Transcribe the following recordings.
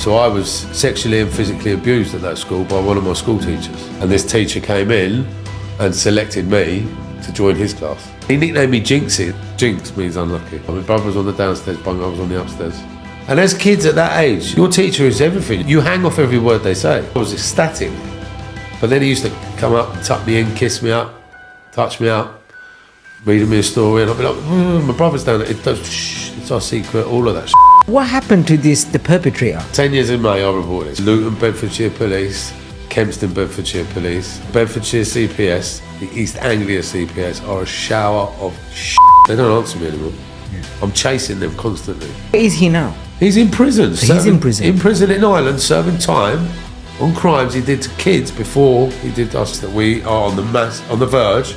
So I was sexually and physically abused at that school by one of my school teachers. And this teacher came in and selected me to join his class. He nicknamed me Jinxie. Jinx means unlucky. My brother was on the downstairs bunk, I was on the upstairs. And as kids at that age, your teacher is everything. You hang off every word they say. I was ecstatic. But then he used to come up, tuck me in, kiss me up, touch me up, reading me a story, and I'd be like, my brother's down there, it's our secret, all of that shit. What happened to the perpetrator? 10 years in May, I reported this. Luton, Bedfordshire Police, Kempston, Bedfordshire Police, Bedfordshire CPS, the East Anglia CPS are a shower of shit. They don't answer me anymore. I'm chasing them constantly. Where is he now? He's in prison. So he's in prison? In prison in Ireland, serving time on crimes he did to kids before he did us. That we are on the verge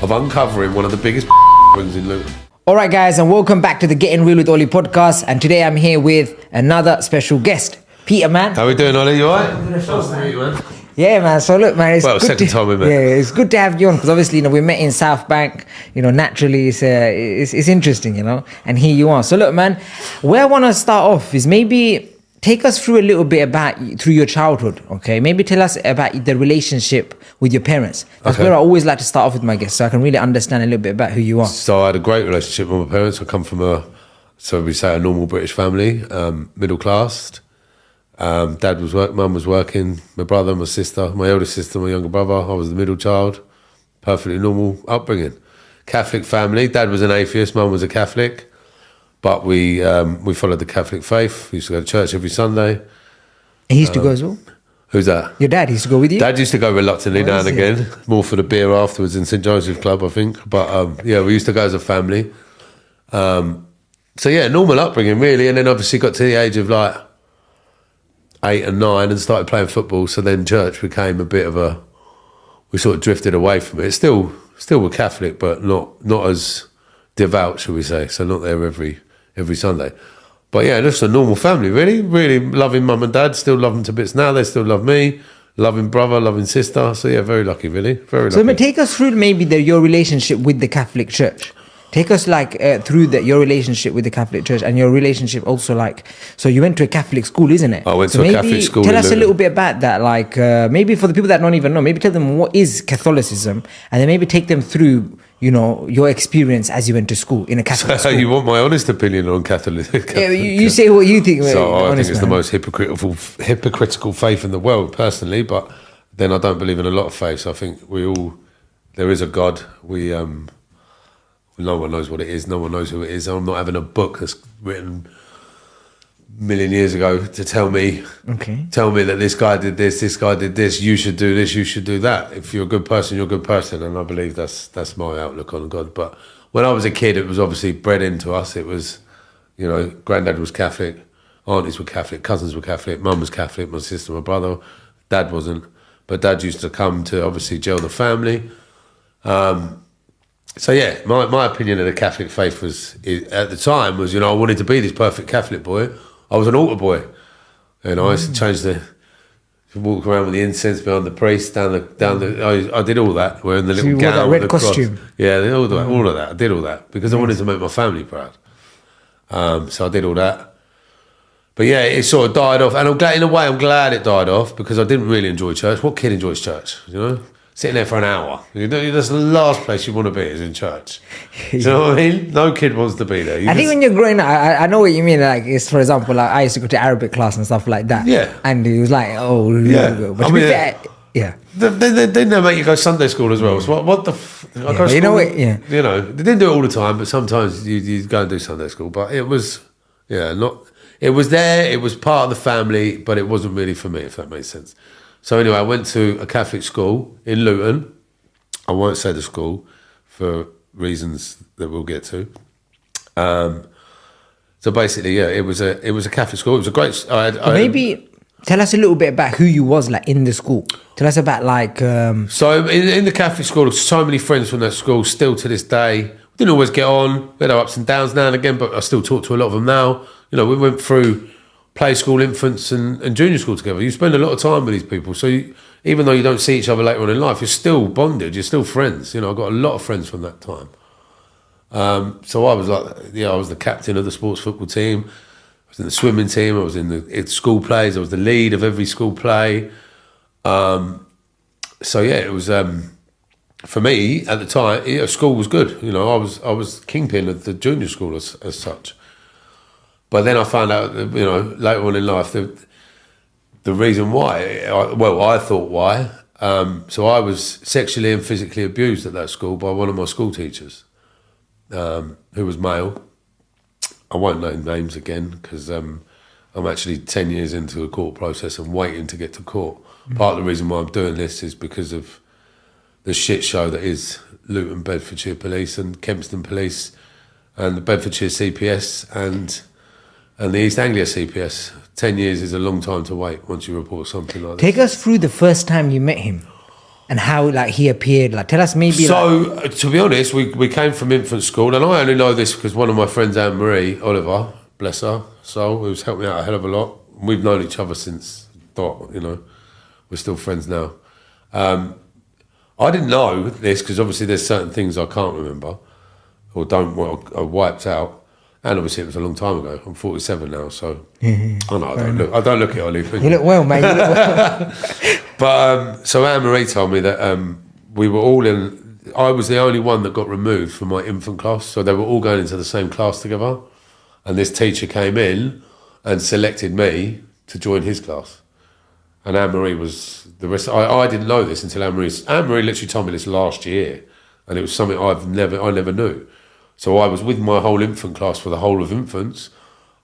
of uncovering one of the biggest rings in Luton. Alright guys, and welcome back to the Getting Real with Ollie podcast, and today I'm here with another special guest, Peter, man. How we doing, Ollie? You alright? Nice to meet you, man. Yeah, man. So look, man, it's second time we met. Yeah, it's good to have you on because obviously, we met in South Bank. Naturally, it's interesting, And here you are. So look, man, where I want to start off is maybe take us through a little bit through your childhood. Okay, maybe tell us about the relationship with your parents. That's where I always like to start off with my guests, so I can really understand a little bit about who you are. So I had a great relationship with my parents. I come from a normal British family, middle class. Dad was mum was working, my brother, my sister, my eldest sister, my younger brother. I was the middle child. Perfectly normal upbringing. Catholic family. Dad was an atheist, mum was a Catholic, but we followed the Catholic faith. We used to go to church every Sunday. He used to go as well? Who's that? Your dad used to go with you? Dad used to go reluctantly now and again, more for the beer afterwards in St Joseph's Club, I think. But we used to go as a family. Normal upbringing really, and then obviously got to the age of 8 and 9 and started playing football. So then church became a bit of we sort of drifted away from it. Still were Catholic, but not as devout, shall we say. So not there every Sunday. But yeah, just a normal family, really, really loving mum and dad. Still love them to bits now. They still love me. Loving brother, loving sister. So yeah, very lucky, really. Very lucky. So take us through maybe your relationship with the Catholic Church. Take us through your relationship with the Catholic Church and your relationship also so you went to a Catholic school, isn't it? I went to a Catholic school. Tell us a little bit about that, maybe for the people that don't even know, maybe tell them what is Catholicism and then maybe take them through, your experience as you went to school in a Catholic school. You want my honest opinion on Catholic? Yeah, you say what you think. So I think it's the most hypocritical faith in the world, personally, but then I don't believe in a lot of faiths. I think there is a God. No one knows what it is. No one knows who it is. I'm not having a book that's written a million years ago to tell me that this guy did this, you should do this, you should do that. If you're a good person, you're a good person. And I believe that's my outlook on God. But when I was a kid, it was obviously bred into us. It was, granddad was Catholic, aunties were Catholic, cousins were Catholic, mum was Catholic, my sister, my brother. Dad wasn't. But dad used to come to obviously jail the family. So yeah, my opinion of the Catholic faith at the time was, I wanted to be this perfect Catholic boy. I was an altar boy. I used to walk around with the incense behind the priest, I did all that, wearing the little gown with the costume. Cross. Yeah, all of that. I did all that because I wanted to make my family proud. So I did all that. But yeah, it sort of died off, and I'm glad it died off because I didn't really enjoy church. What kid enjoys church, Sitting there for an hour. That's the last place you want to be is in church. Do you know what I mean? No kid wants to be there. I think when you're growing up, I know what you mean. It's, for example, I used to go to Arabic class and stuff like that. Yeah. And it was like, But to be fair, yeah. Didn't they make you go Sunday school as well? So what the... They didn't do it all the time, but sometimes you go and do Sunday school. But it was, it was there, it was part of the family, but it wasn't really for me, if that makes sense. So anyway, I went to a Catholic school in Luton. I won't say the school for reasons that we'll get to. So basically, it was a Catholic school. It was a great. Maybe tell us a little bit about who you was in the school. Tell us about So in the Catholic school, so many friends from that school still to this day. We didn't always get on. We had our ups and downs now and again, but I still talk to a lot of them now. We went through play school, infants and junior school together. You spend a lot of time with these people. So even though you don't see each other later on in life, you're still bonded, you're still friends. I've got a lot of friends from that time. So I was I was the captain of the sports football team. was in the swimming team. I was in the school plays. I was the lead of every school play. So yeah, it was for me at the time. School was good. I was kingpin of the junior school as such. But then I found out that, later on in life, the reason why. I thought why. So I was sexually and physically abused at that school by one of my school teachers, who was male. I won't name names again because I'm actually 10 years into a court process and waiting to get to court. Part of the reason why I'm doing this is because of the shit show that is Luton Bedfordshire Police and Kempston Police and the Bedfordshire CPS and the East Anglia CPS. 10 years is a long time to wait once you report something like this. Take us through the first time you met him and how he appeared. Tell us maybe. So, to be honest, we came from infant school, and I only know this because one of my friends, Anne-Marie Oliver, bless her soul, who's helped me out a hell of a lot. We've known each other since, we're still friends now. I didn't know this because obviously there's certain things I can't remember or I wiped out. And obviously it was a long time ago. I'm 47 now, so I don't look it, Ollie. You look well, mate. But so Anne-Marie told me that we were all in. I was the only one that got removed from my infant class, so they were all going into the same class together. And this teacher came in and selected me to join his class. And Anne-Marie was the rest. I didn't know this until Anne-Marie literally told me this last year, and it was something I never knew. So I was with my whole infant class for the whole of infants,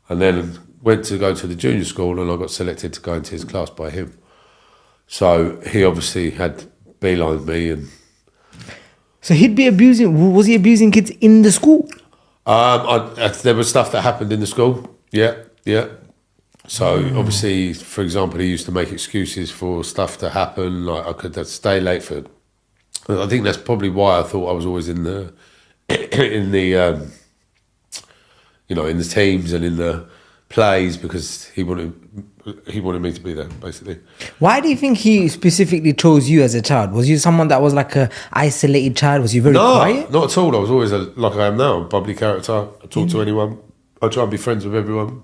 and then went to go to the junior school, and I got selected to go into his class by him. So he obviously had beelined me, and so he'd be abusing. Was he abusing kids in the school? There was stuff that happened in the school. Yeah. So obviously, for example, he used to make excuses for stuff to happen. Like I could stay late for. I think that's probably why I thought I was always in the in the teams and in the plays, because he wanted me to be there, basically. Why do you think he specifically chose you as a child? Was you someone that was like a isolated child? Was you very quiet? No, not at all. I was always like I am now, a bubbly character. I talk to anyone. I try and be friends with everyone.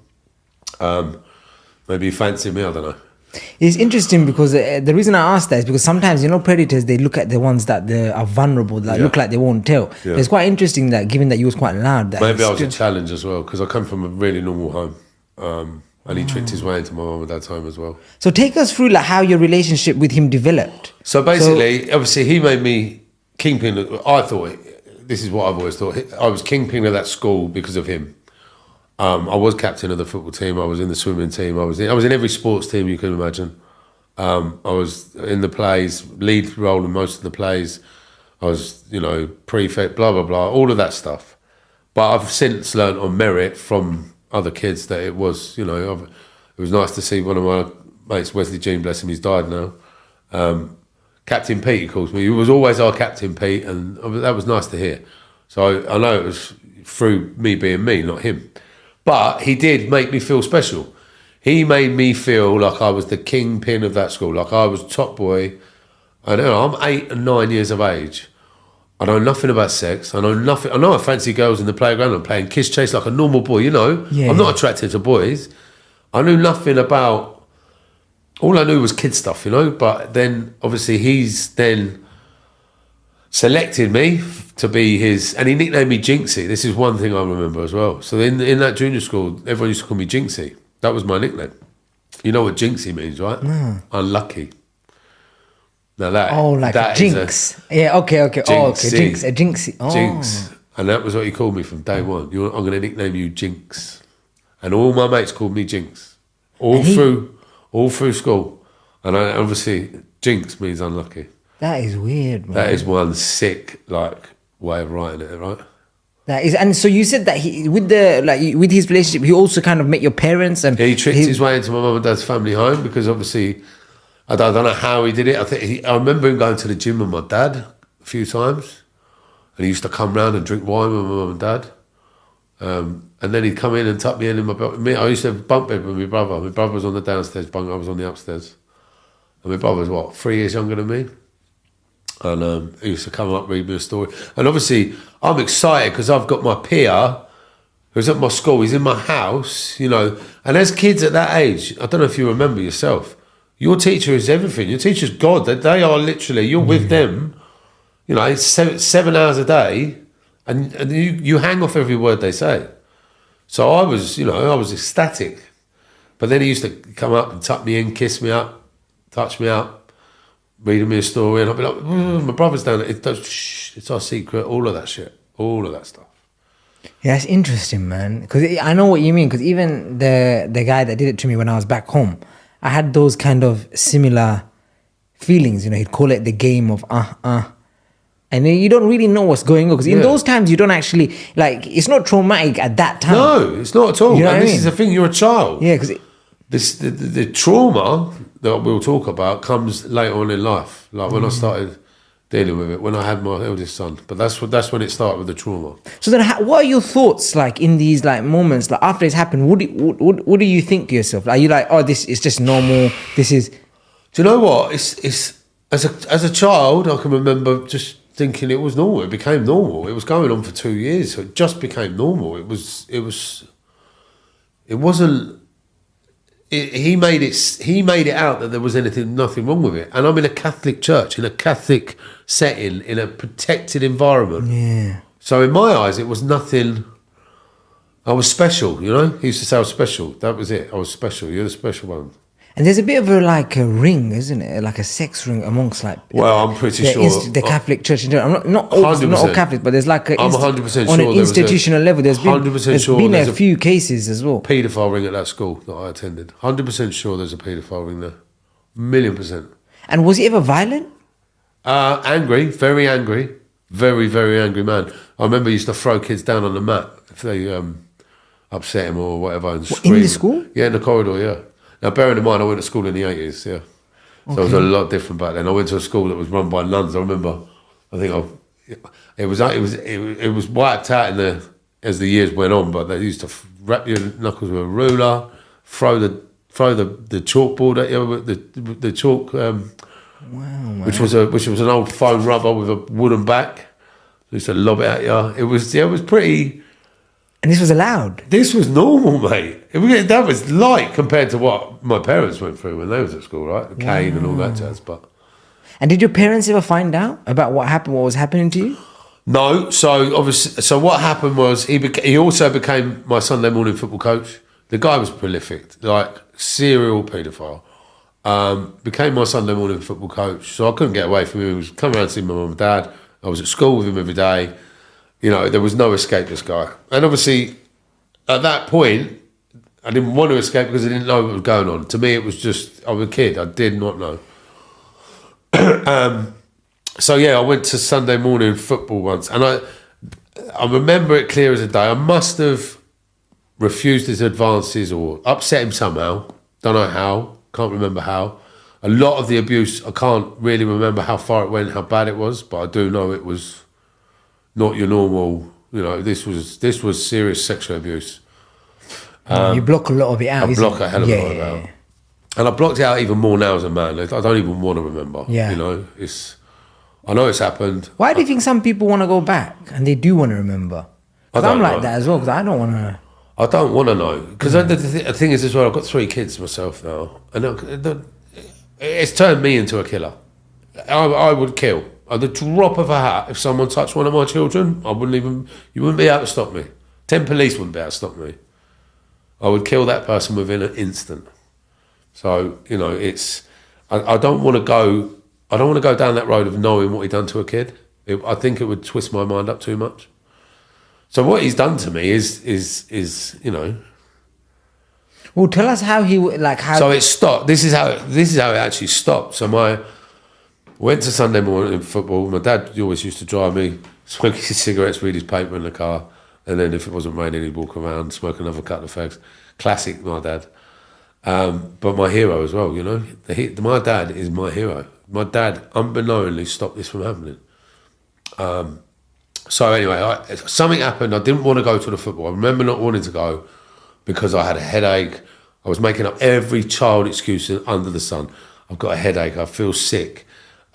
Maybe he fancied me, I don't know. It's interesting because the reason I ask that is because sometimes, predators, they look at the ones that are vulnerable, that look like they won't tell. Yeah. It's quite interesting that, given that you was quite loud. That maybe I was a challenge as well, because I come from a really normal home. And he tricked his way into my mum and dad's home as well. So take us through how your relationship with him developed. So basically, obviously, he made me kingpin. I thought, this is what I've always thought, I was kingpin of that school because of him. I was captain of the football team. I was in the swimming team. I was in every sports team you can imagine. I was in the plays, lead role in most of the plays. I was, prefect, blah, blah, blah, all of that stuff. But I've since learned on merit from other kids that it was, it was nice to see one of my mates, Wesley Jean, bless him, he's died now. Captain Pete, he calls me. He was always our Captain Pete, and that was nice to hear. So I know it was through me being me, not him. But he did make me feel special. He made me feel like I was the kingpin of that school, like I was top boy. I'm 8 and 9 years of age. I know nothing about sex. I know nothing. I know I fancy girls in the playground. I'm playing kiss chase like a normal boy, I'm not attracted to boys. I knew nothing about. All I knew was kid stuff, But then, obviously, he's then selected me to be his, and he nicknamed me Jinxie. This is one thing I remember as well. So in that junior school, everyone used to call me Jinxie. That was my nickname. You know what Jinxie means, right? No. Unlucky. Now that a jinx. Okay. Jinxie. Oh, okay, jinx, a Jinxie. Oh. Jinx. And that was what he called me from day one. I'm going to nickname you Jinx. And all my mates called me Jinx. All through school. And obviously, Jinx means unlucky. That is weird, man. That is one sick, way of writing it, right? That is, and so you said that with his relationship, he also kind of met your parents, and he tricked his way into my mum and dad's family home, because obviously, I don't know how he did it. I remember him going to the gym with my dad a few times, and he used to come round and drink wine with my mum and dad. And then he'd come in and tuck me in my bed. I used to have bunk bed with my brother. My brother was on the downstairs bunk, I was on the upstairs. And my brother was 3 years younger than me. And he used to come up, read me a story. And obviously, I'm excited because I've got my peer, who's at my school, he's in my house, you know. And as kids at that age, I don't know if you remember yourself, your teacher is everything. Your teacher's God. They are literally, you're with them, you know, it's 7 hours a day, and you hang off every word they say. So I was, you know, I was ecstatic. But then he used to come up and tuck me in, kiss me up, touch me up, reading me a story, and I'd be like, my brother's down there. It's our secret, all of that shit, all of that stuff. Yeah, it's interesting, man. Because I know what you mean. Because even the guy that did it to me when I was back home, I had those kind of similar feelings. You know, he'd call it the game of and then you don't really know what's going on. Because in those times, you don't actually, like, it's not traumatic at that time. No, it's not at all. You know and what this I mean? is the thing, you're a child. Yeah, because the trauma that we'll talk about comes later on in life. Like when I started dealing with it, when I had my eldest son. But that's when it started with the trauma. So then, what are your thoughts like in these like moments? Like after it's happened, what do you think to yourself? Are you like, oh, this is just normal? This is. Do you know what? It's as a child, I can remember just thinking it was normal. It became normal. It was going on for 2 years, so it just became normal. It wasn't. He made it out that there was nothing wrong with it. And I'm in a Catholic church, in a Catholic setting, in a protected environment. Yeah. So in my eyes, it was nothing. I was special, you know. He used to say I was special. That was it. I was special. You're the special one. And there's a bit of a ring, isn't it? Like a sex ring amongst like. Well, I'm pretty sure the Catholic Church in general. I'm not all Catholic, but there's like I'm 100% on sure an institutional level. There's been 100% sure been there's a few cases as well. Paedophile ring at that school that I attended. 100% sure there's a paedophile ring there. 1,000,000%. And was he ever violent? Angry, very angry, very, very angry man. I remember he used to throw kids down on the mat if they upset him or whatever. And scream. In the school? Yeah, in the corridor, yeah. Now, bearing in mind, I went to school in the 80s, yeah. So it was a lot different back then. I went to a school that was run by nuns. I remember, it was wiped out as the years went on, but they used to wrap your knuckles with a ruler, throw the chalkboard at you, the chalk, which was an old foam rubber with a wooden back. They used to lob it at you. It was pretty. And this was allowed? This was normal, mate. That was light compared to what my parents went through when they was at school, right? The cane and all that jazz. And did your parents ever find out about what was happening to you? No. So obviously, what happened was he also became my Sunday morning football coach. The guy was prolific, like serial paedophile. Became my Sunday morning football coach. So I couldn't get away from him. He was coming around to see my mum and dad. I was at school with him every day. You know, there was no escape, this guy. And obviously, at that point, I didn't want to escape because I didn't know what was going on. To me, it was just, I was a kid. I did not know. So, yeah, I went to Sunday morning football once. And I remember it clear as a day. I must have refused his advances or upset him somehow. Don't know how. Can't remember how. A lot of the abuse, I can't really remember how far it went, how bad it was. But I do know it was not your normal, you know, this was serious sexual abuse. You block a lot of it out. I block a hell of a lot of it out. And I blocked it out even more now as a man. I don't even want to remember. Yeah. You know, I know it's happened. Why do you think some people want to go back and they do want to remember? Because I'm like that as well, because I don't want to. I don't want to know. Because the thing is as well, I've got 3 kids myself now. And it's turned me into a killer. I would kill. At the drop of a hat, if someone touched one of my children, you wouldn't be able to stop me. 10 police wouldn't be able to stop me. I would kill that person within an instant. So, you know, I don't want to go down that road of knowing what he done to a kid. I think it would twist my mind up too much. So what he's done to me is you know. Well, tell us how how. So it stopped. This is how it actually stopped. So went to Sunday morning football. My dad always used to drive me, smoke his cigarettes, read his paper in the car, and then if it wasn't raining, he'd walk around, smoke another couple of fags. Classic, my dad. But my hero as well, you know. My dad is my hero. My dad, unbeknowingly, stopped this from happening. So anyway, something happened. I didn't want to go to the football. I remember not wanting to go because I had a headache. I was making up every child excuse under the sun. I've got a headache. I feel sick.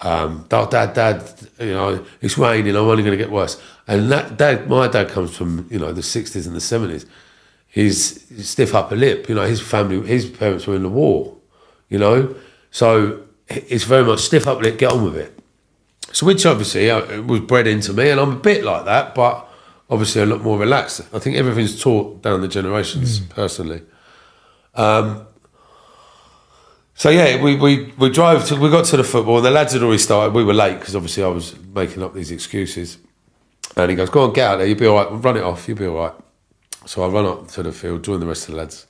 Dad, you know, it's raining, I'm only going to get worse. And my dad comes from, you know, the 60s and the 70s. He's stiff upper lip, you know, his parents were in the war, you know, so it's very much stiff upper lip, get on with it. So which obviously was bred into me, and I'm a bit like that, but obviously a lot more relaxed. I think everything's taught down the generations, personally. So yeah, we got to the football, and the lads had already started. We were late because obviously I was making up these excuses. And he goes, go on, get out there, you'll be all right, run it off, you'll be all right. So I run up to the field, join the rest of the lads.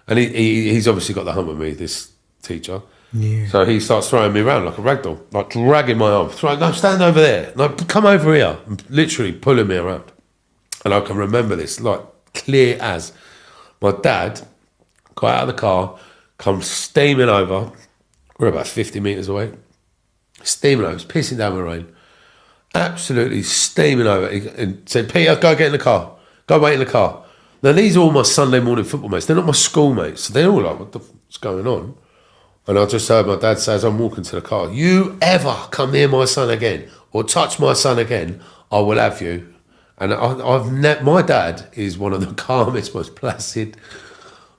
And he's obviously got the hump with me, this teacher. Yeah. So he starts throwing me around like a rag doll, like dragging my arm. No, stand over there. No, come over here. Literally pulling me around. And I can remember this, like clear as. My dad got out of the car, comes steaming over. We're about 50 metres away. Steaming over, it's pissing down the rain. Absolutely steaming over. And said, Peter, go get in the car. Go wait in the car. Now, these are all my Sunday morning football mates. They're not my schoolmates. So they're all like, what the fuck's going on? And I just heard my dad say as I'm walking to the car, you ever come near my son again or touch my son again, I will have you. And my dad is one of the calmest, most placid.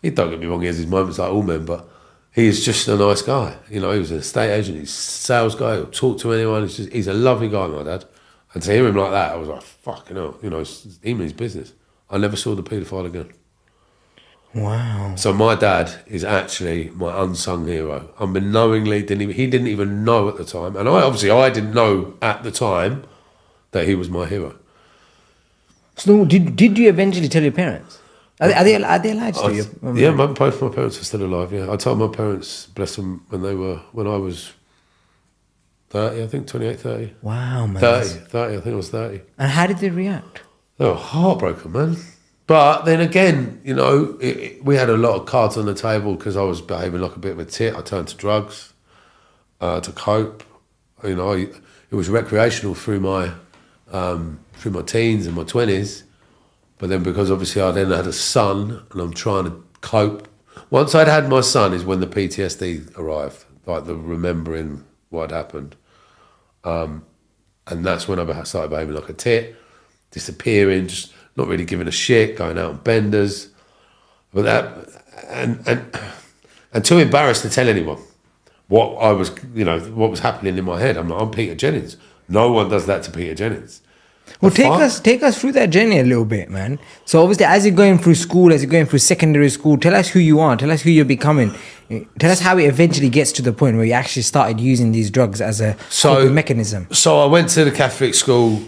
He don't get me wrong, he has his moments like all men, but he is just a nice guy. You know, he was an estate agent, he's a sales guy, he'll talk to anyone. He's a lovely guy, my dad. And to hear him like that, I was like, fucking hell, you know, it's him and his business. I never saw the paedophile again. Wow. So my dad is actually my unsung hero. Unknowingly, he didn't even know at the time. And I didn't know at the time that he was my hero. So did you eventually tell your parents? Are they alive still? Yeah, both my parents are still alive, yeah. I told my parents, bless them, when I was 30, I think, 28, 30. Wow, man. 30, I think I was 30. And how did they react? They were heartbroken, man. But then again, you know, we had a lot of cards on the table because I was behaving like a bit of a tit. I turned to drugs to cope. You know, it was recreational through my teens and my 20s. But then because obviously I then had a son and I'm trying to cope. Once I'd had my son is when the PTSD arrived, like the remembering what had happened. And that's when I started behaving like a tit, disappearing, just not really giving a shit, going out on benders. But and too embarrassed to tell anyone what I was, you know, what was happening in my head. I'm Peter Jennings. No one does that to Peter Jennings. Well, take us through that journey a little bit, man. So obviously, as you're going through school, as you're going through secondary school, tell us who you are. Tell us who you're becoming. Tell us how it eventually gets to the point where you actually started using these drugs as a coping mechanism. So I went to the Catholic school,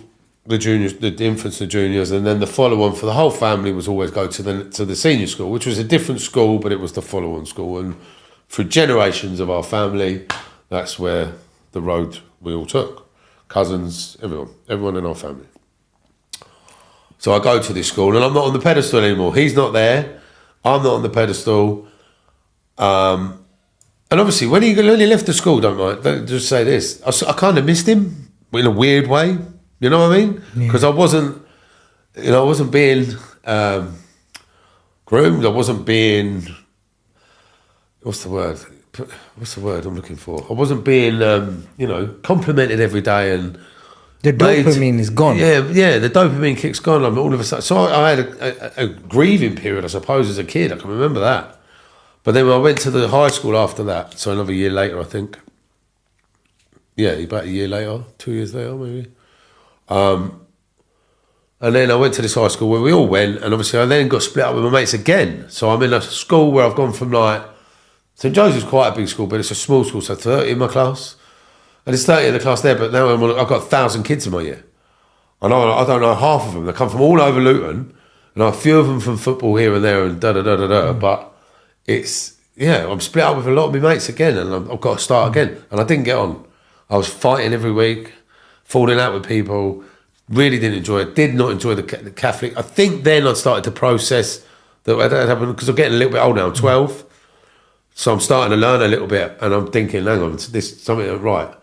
the juniors, the infants, the juniors, and then the follow-on for the whole family was always go to the senior school, which was a different school, but it was the follow-on school. And for generations of our family, that's where the road we all took. Cousins, everyone in our family. So I go to this school and I'm not on the pedestal anymore. He's not there. I'm not on the pedestal. And obviously, when he left the school, don't just say this. I kind of missed him in a weird way. You know what I mean? Because I wasn't being groomed. I wasn't being, what's the word I'm looking for? I wasn't being, complimented every day and the dopamine is gone. Yeah, the dopamine kick's gone. I'm all of a sudden. So I had a grieving period, I suppose, as a kid. I can remember that. But then when I went to the high school after that, so another year later, I think. Yeah, about a year later, 2 years later, maybe. And then I went to this high school where we all went, and obviously I then got split up with my mates again. So I'm in a school where I've gone from like, St Joseph's quite a big school, but it's a small school, so 30 in my class. And it's 30 in the class there, but now I've got 1,000 kids in my year. I don't know half of them. They come from all over Luton, and a few of them from football here and there and da-da-da-da-da. But I'm split up with a lot of my mates again, and I've got to start again. And I didn't get on. I was fighting every week, falling out with people, really didn't enjoy it, did not enjoy the Catholic. I think then I started to process that happened because I'm getting a little bit older now, I'm 12. So I'm starting to learn a little bit, and I'm thinking, hang on, this something ain't right.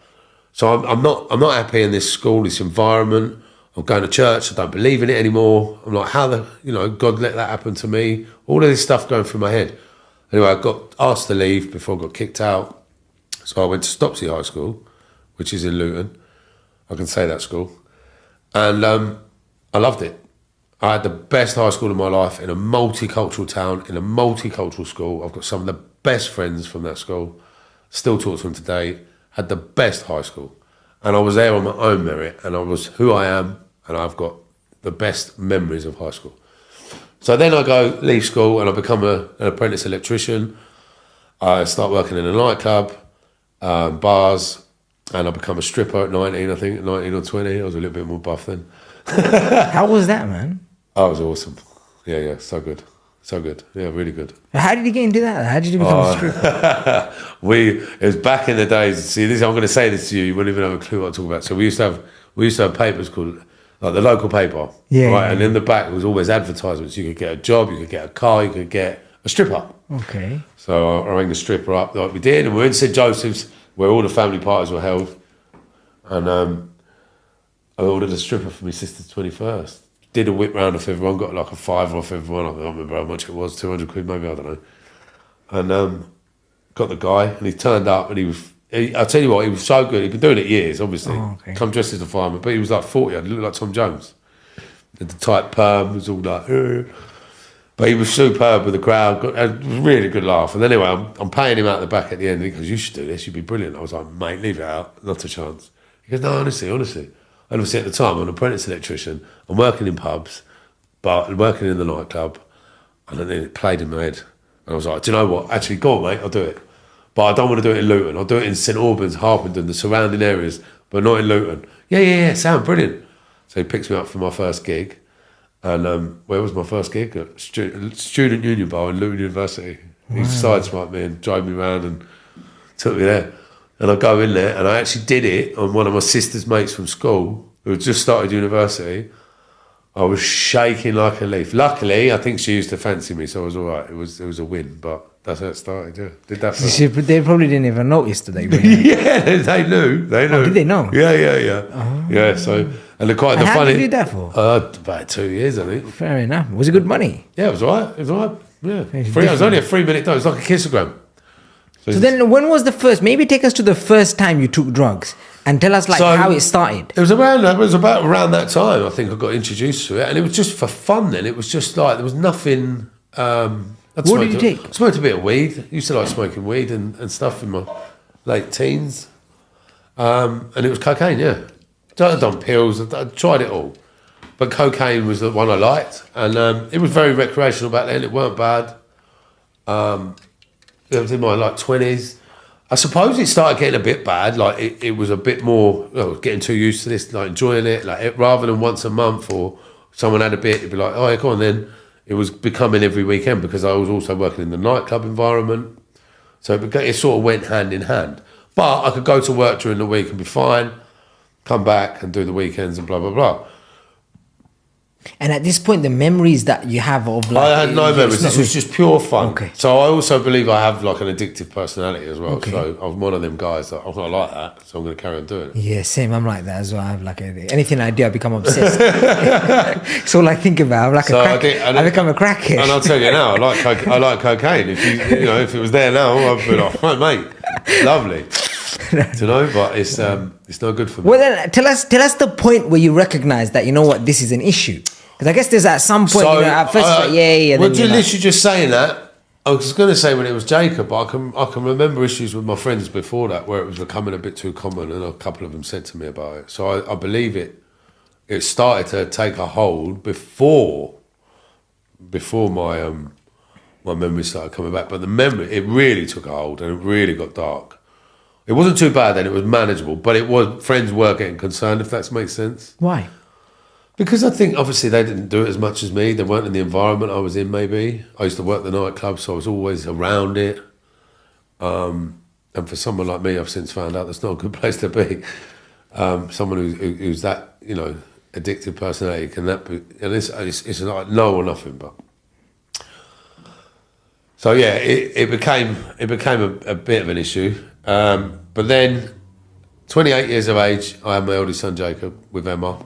So I'm not happy in this school, this environment. I'm going to church, I don't believe in it anymore. I'm like, how God let that happen to me? All of this stuff going through my head. Anyway, I got asked to leave before I got kicked out. So I went to Stopsey High School, which is in Luton. I can say that school. And I loved it. I had the best high school of my life in a multicultural town, in a multicultural school. I've got some of the best friends from that school. Still talk to them today. Had the best high school. And I was there on my own merit, and I was who I am, and I've got the best memories of high school. So then I leave school, and I become an apprentice electrician. I start working in a nightclub, bars, and I become a stripper at 19, I think, 19 or 20. I was a little bit more buff then. How was that, man? Oh, it was awesome. Yeah, so good. So good. Yeah, really good. How did you get into that? How did you become a stripper? It was back in the days. See, this I'm going to say this to you. You wouldn't even have a clue what I'm talking about. So we used to have papers called like the local paper, yeah, right? Yeah. And in the back was always advertisements. You could get a job, you could get a car, you could get a stripper. Okay. So I rang the stripper up like we did, and we were in St Joseph's where all the family parties were held, and I ordered a stripper for my sister's 21st. Did a whip round off everyone, got like a £5 off everyone. I don't remember how much it was, 200 quid maybe, I don't know. And got the guy, and he turned up, and I'll tell you what, he was so good. He'd been doing it years, obviously. Oh, okay. Come dressed as a fireman, but he was like 40. I looked like Tom Jones. Had the tight perm, was all like, but he was superb with the crowd. Got a really good laugh. And anyway, I'm paying him out the back at the end. And he goes, "You should do this. You'd be brilliant." I was like, "Mate, leave it out. Not a chance." He goes, "No, honestly." And obviously at the time, I'm an apprentice electrician. I'm working in pubs, but I'm working in the nightclub. And then it played in my head. And I was like, "Do you know what? Actually, go on, mate. I'll do it. But I don't want to do it in Luton. I'll do it in St Albans, Harpenden, the surrounding areas, but not in Luton." Yeah. Sound brilliant. So he picks me up for my first gig. And where was my first gig? At Student Union Bar in Luton University. Wow. He sideswiped me and drove me around and took me there. And I go in there, and I actually did it on one of my sister's mates from school who had just started university. I was shaking like a leaf. Luckily, I think she used to fancy me, so I was all right. It was a win, but that's how it started, yeah. Did that They probably didn't even notice today. Yeah, they knew. Oh, did they know? Yeah. Oh. Yeah, so... And How did you do that for? About 2 years, I think. Fair enough. Was it good money? Yeah, it was all right. Yeah. It was only a 3-minute dose. It was like a kissogram. So then when was the first... Maybe take us to the first time you took drugs and tell us how it started. It was about around that time, I think I got introduced to it. And it was just for fun then. It was just like, there was nothing... What did you take? I smoked a bit of weed. I used to like smoking weed and stuff in my late teens. And it was cocaine, yeah. I'd done pills, I'd tried it all. But cocaine was the one I liked. And it was very recreational back then, it weren't bad. It was in my 20s. I suppose it started getting a bit bad, it was a bit more, getting too used to this, enjoying it, rather than once a month or someone had a bit, it'd be like, "Oh, yeah, go on then." It was becoming every weekend because I was also working in the nightclub environment. So it sort of went hand in hand. But I could go to work during the week and be fine, come back and do the weekends and blah, blah, blah. And at this point, the memories that you have of I had no memories. This was just pure fun. Okay. So I also believe I have an addictive personality as well. Okay. So I'm one of them guys that I'm not like that. So I'm going to carry on doing it. Yeah, same. I'm like that as well. I have anything I do, I become obsessed. It's all I think about. I become a crackhead. And I'll tell you now, I like cocaine. If it was there now, I'd be like, "Oh, mate, lovely." But it's no good for me. Well, then tell us the point where you recognize that, you know what, this is an issue. Because I guess there's at some point, at first it's and well, then literally just saying that, I was going to say when it was Jacob, but I can remember issues with my friends before that where it was becoming a bit too common, and a couple of them said to me about it. So I believe it started to take a hold before my my memory started coming back. But the memory, it really took a hold, and it really got dark. It wasn't too bad then, it was manageable, but friends were getting concerned, if that makes sense. Why? Because I think obviously they didn't do it as much as me. They weren't in the environment I was in, maybe. I used to work the nightclub, so I was always around it. And for someone like me, I've since found out that's not a good place to be. Someone who's that, addictive personality, can that be, and it's like no or nothing, but. So yeah, it became a bit of an issue. But then, 28 years of age, I had my eldest son Jacob with Emma.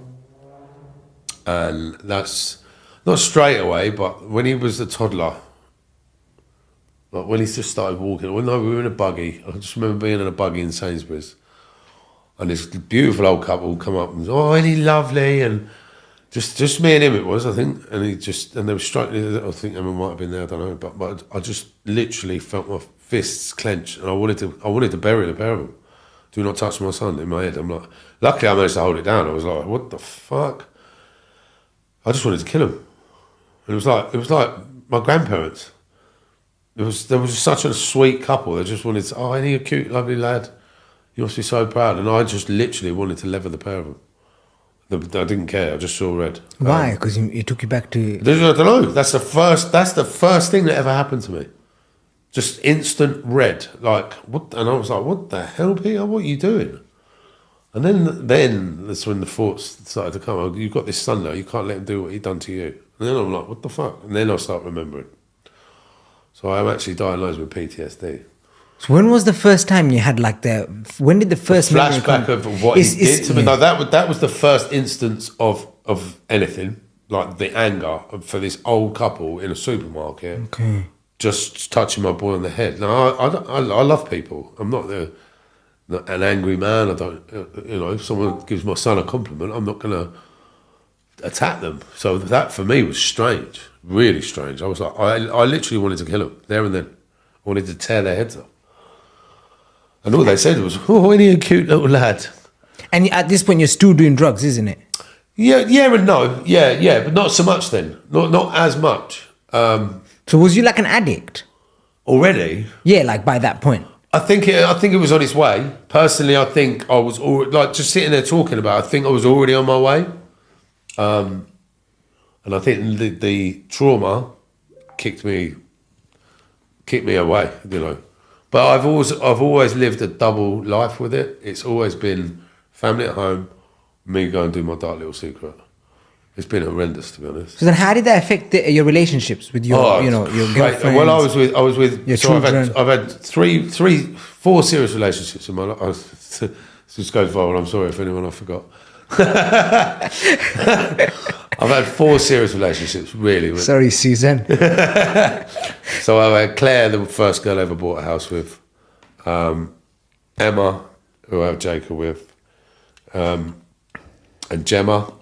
And that's not straight away, but when he was a toddler, when he just started walking, we were in a buggy. I just remember being in a buggy in Sainsbury's. And this beautiful old couple come up and, oh, ain't he lovely? And just me and him it was, I think. And they were striking, I think Emma might have been there, I don't know. But I just literally felt my fists clench, and I wanted to bury the pair of them. Do not touch my son, in my head. I'm like, luckily I managed to hold it down. I was like, what the fuck? I just wanted to kill him. And it was like my grandparents. There was such a sweet couple. They just wanted to, oh, ain't he a cute, lovely lad? You must be so proud. And I just literally wanted to lever the pair of them. I didn't care. I just saw red. Why? Because it took you back to... I don't know. That's the first thing that ever happened to me. Just instant red. Like, what? And I was like, what the hell, Peter? What are you doing? And then that's when the thoughts started to come. Oh, you've got this son now. You can't let him do what he done to you. And then I'm like, what the fuck? And then I start remembering. So I'm actually diagnosed with PTSD. So when was the first time you had when did the first flashback of what he did to me? No, that was the first instance of anything, like the anger for this old couple in a supermarket. Okay. Just touching my boy on the head. Now, I love people. I'm not an angry man. I don't, if someone gives my son a compliment, I'm not going to attack them. So that for me was strange, really strange. I was like, I literally wanted to kill them there and then. I wanted to tear their heads off. And all they said was, oh, ain't he a cute little lad? And at this point, you're still doing drugs, isn't it? Yeah and no. Yeah, but not so much then. Not as much. So was you like an addict? Already? Yeah, like by that point. I think it was on its way. Personally, I think I was already, like just sitting there talking about it, I think I was already on my way. And I think the trauma kicked me away, But I've always lived a double life with it. It's always been family at home, me go and do my dark little secret. It's been horrendous, to be honest. So then, how did that affect your relationships with your, your girlfriend? Well, I was with your children. I've had four serious relationships in my life. Just go forward. I'm sorry if anyone I forgot. I've had 4 serious relationships, really. Sorry, Susan. So I had Claire, the first girl I ever bought a house with. Emma, who I have Jacob with. And Gemma,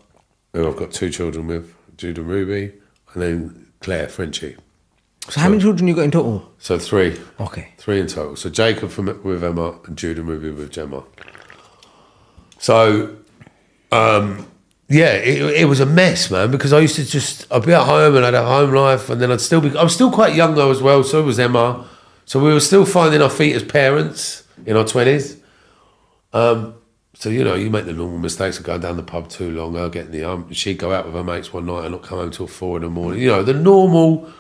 who I've got 2 children with, Jude and Ruby. And then Claire, Frenchie. So how many children you got in total? So 3. Okay. 3 in total. So Jacob with Emma and Jude and Ruby with Gemma. So, it was a mess, man, because I used to I'd be at home and I'd have a home life, and then I was still quite young though as well, so was Emma. So we were still finding our feet as parents in our 20s. So, you make the normal mistakes of going down the pub too long, her getting the she'd go out with her mates one night and not come home till 4 a.m. The normal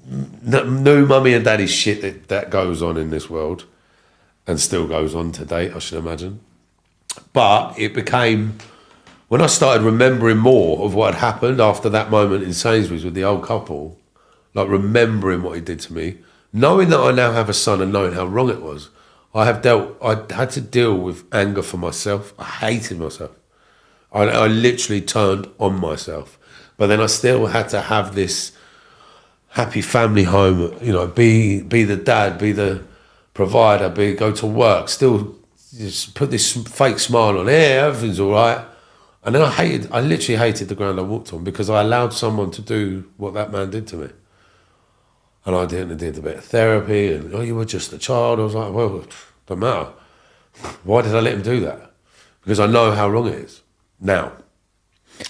new mummy and daddy shit that goes on in this world, and still goes on to date, I should imagine. But it became, when I started remembering more of what had happened after that moment in Sainsbury's with the old couple, like remembering what he did to me, knowing that I now have a son and knowing how wrong it was, I had to deal with anger for myself. I hated myself. I literally turned on myself. But then I still had to have this happy family home, be the dad, be the provider, go to work, still just put this fake smile on. Hey, everything's all right. And then I literally hated the ground I walked on because I allowed someone to do what that man did to me. And I did a bit of therapy, and you were just a child. I was like, well, it doesn't matter. Why did I let him do that? Because I know how wrong it is now.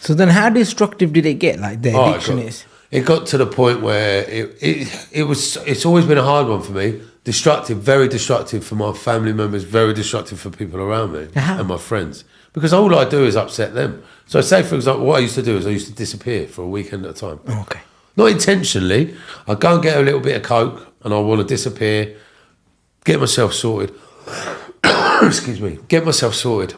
So then how destructive did it get, like the addiction is? It got to the point where it's always been a hard one for me. Destructive, very destructive for my family members, very destructive for people around me and my friends. Because all I do is upset them. So say, for example, what I used to do is I used to disappear for a weekend at a time. Okay. Not intentionally. I'd go and get a little bit of coke and I want to disappear, get myself sorted. Excuse me. Get myself sorted.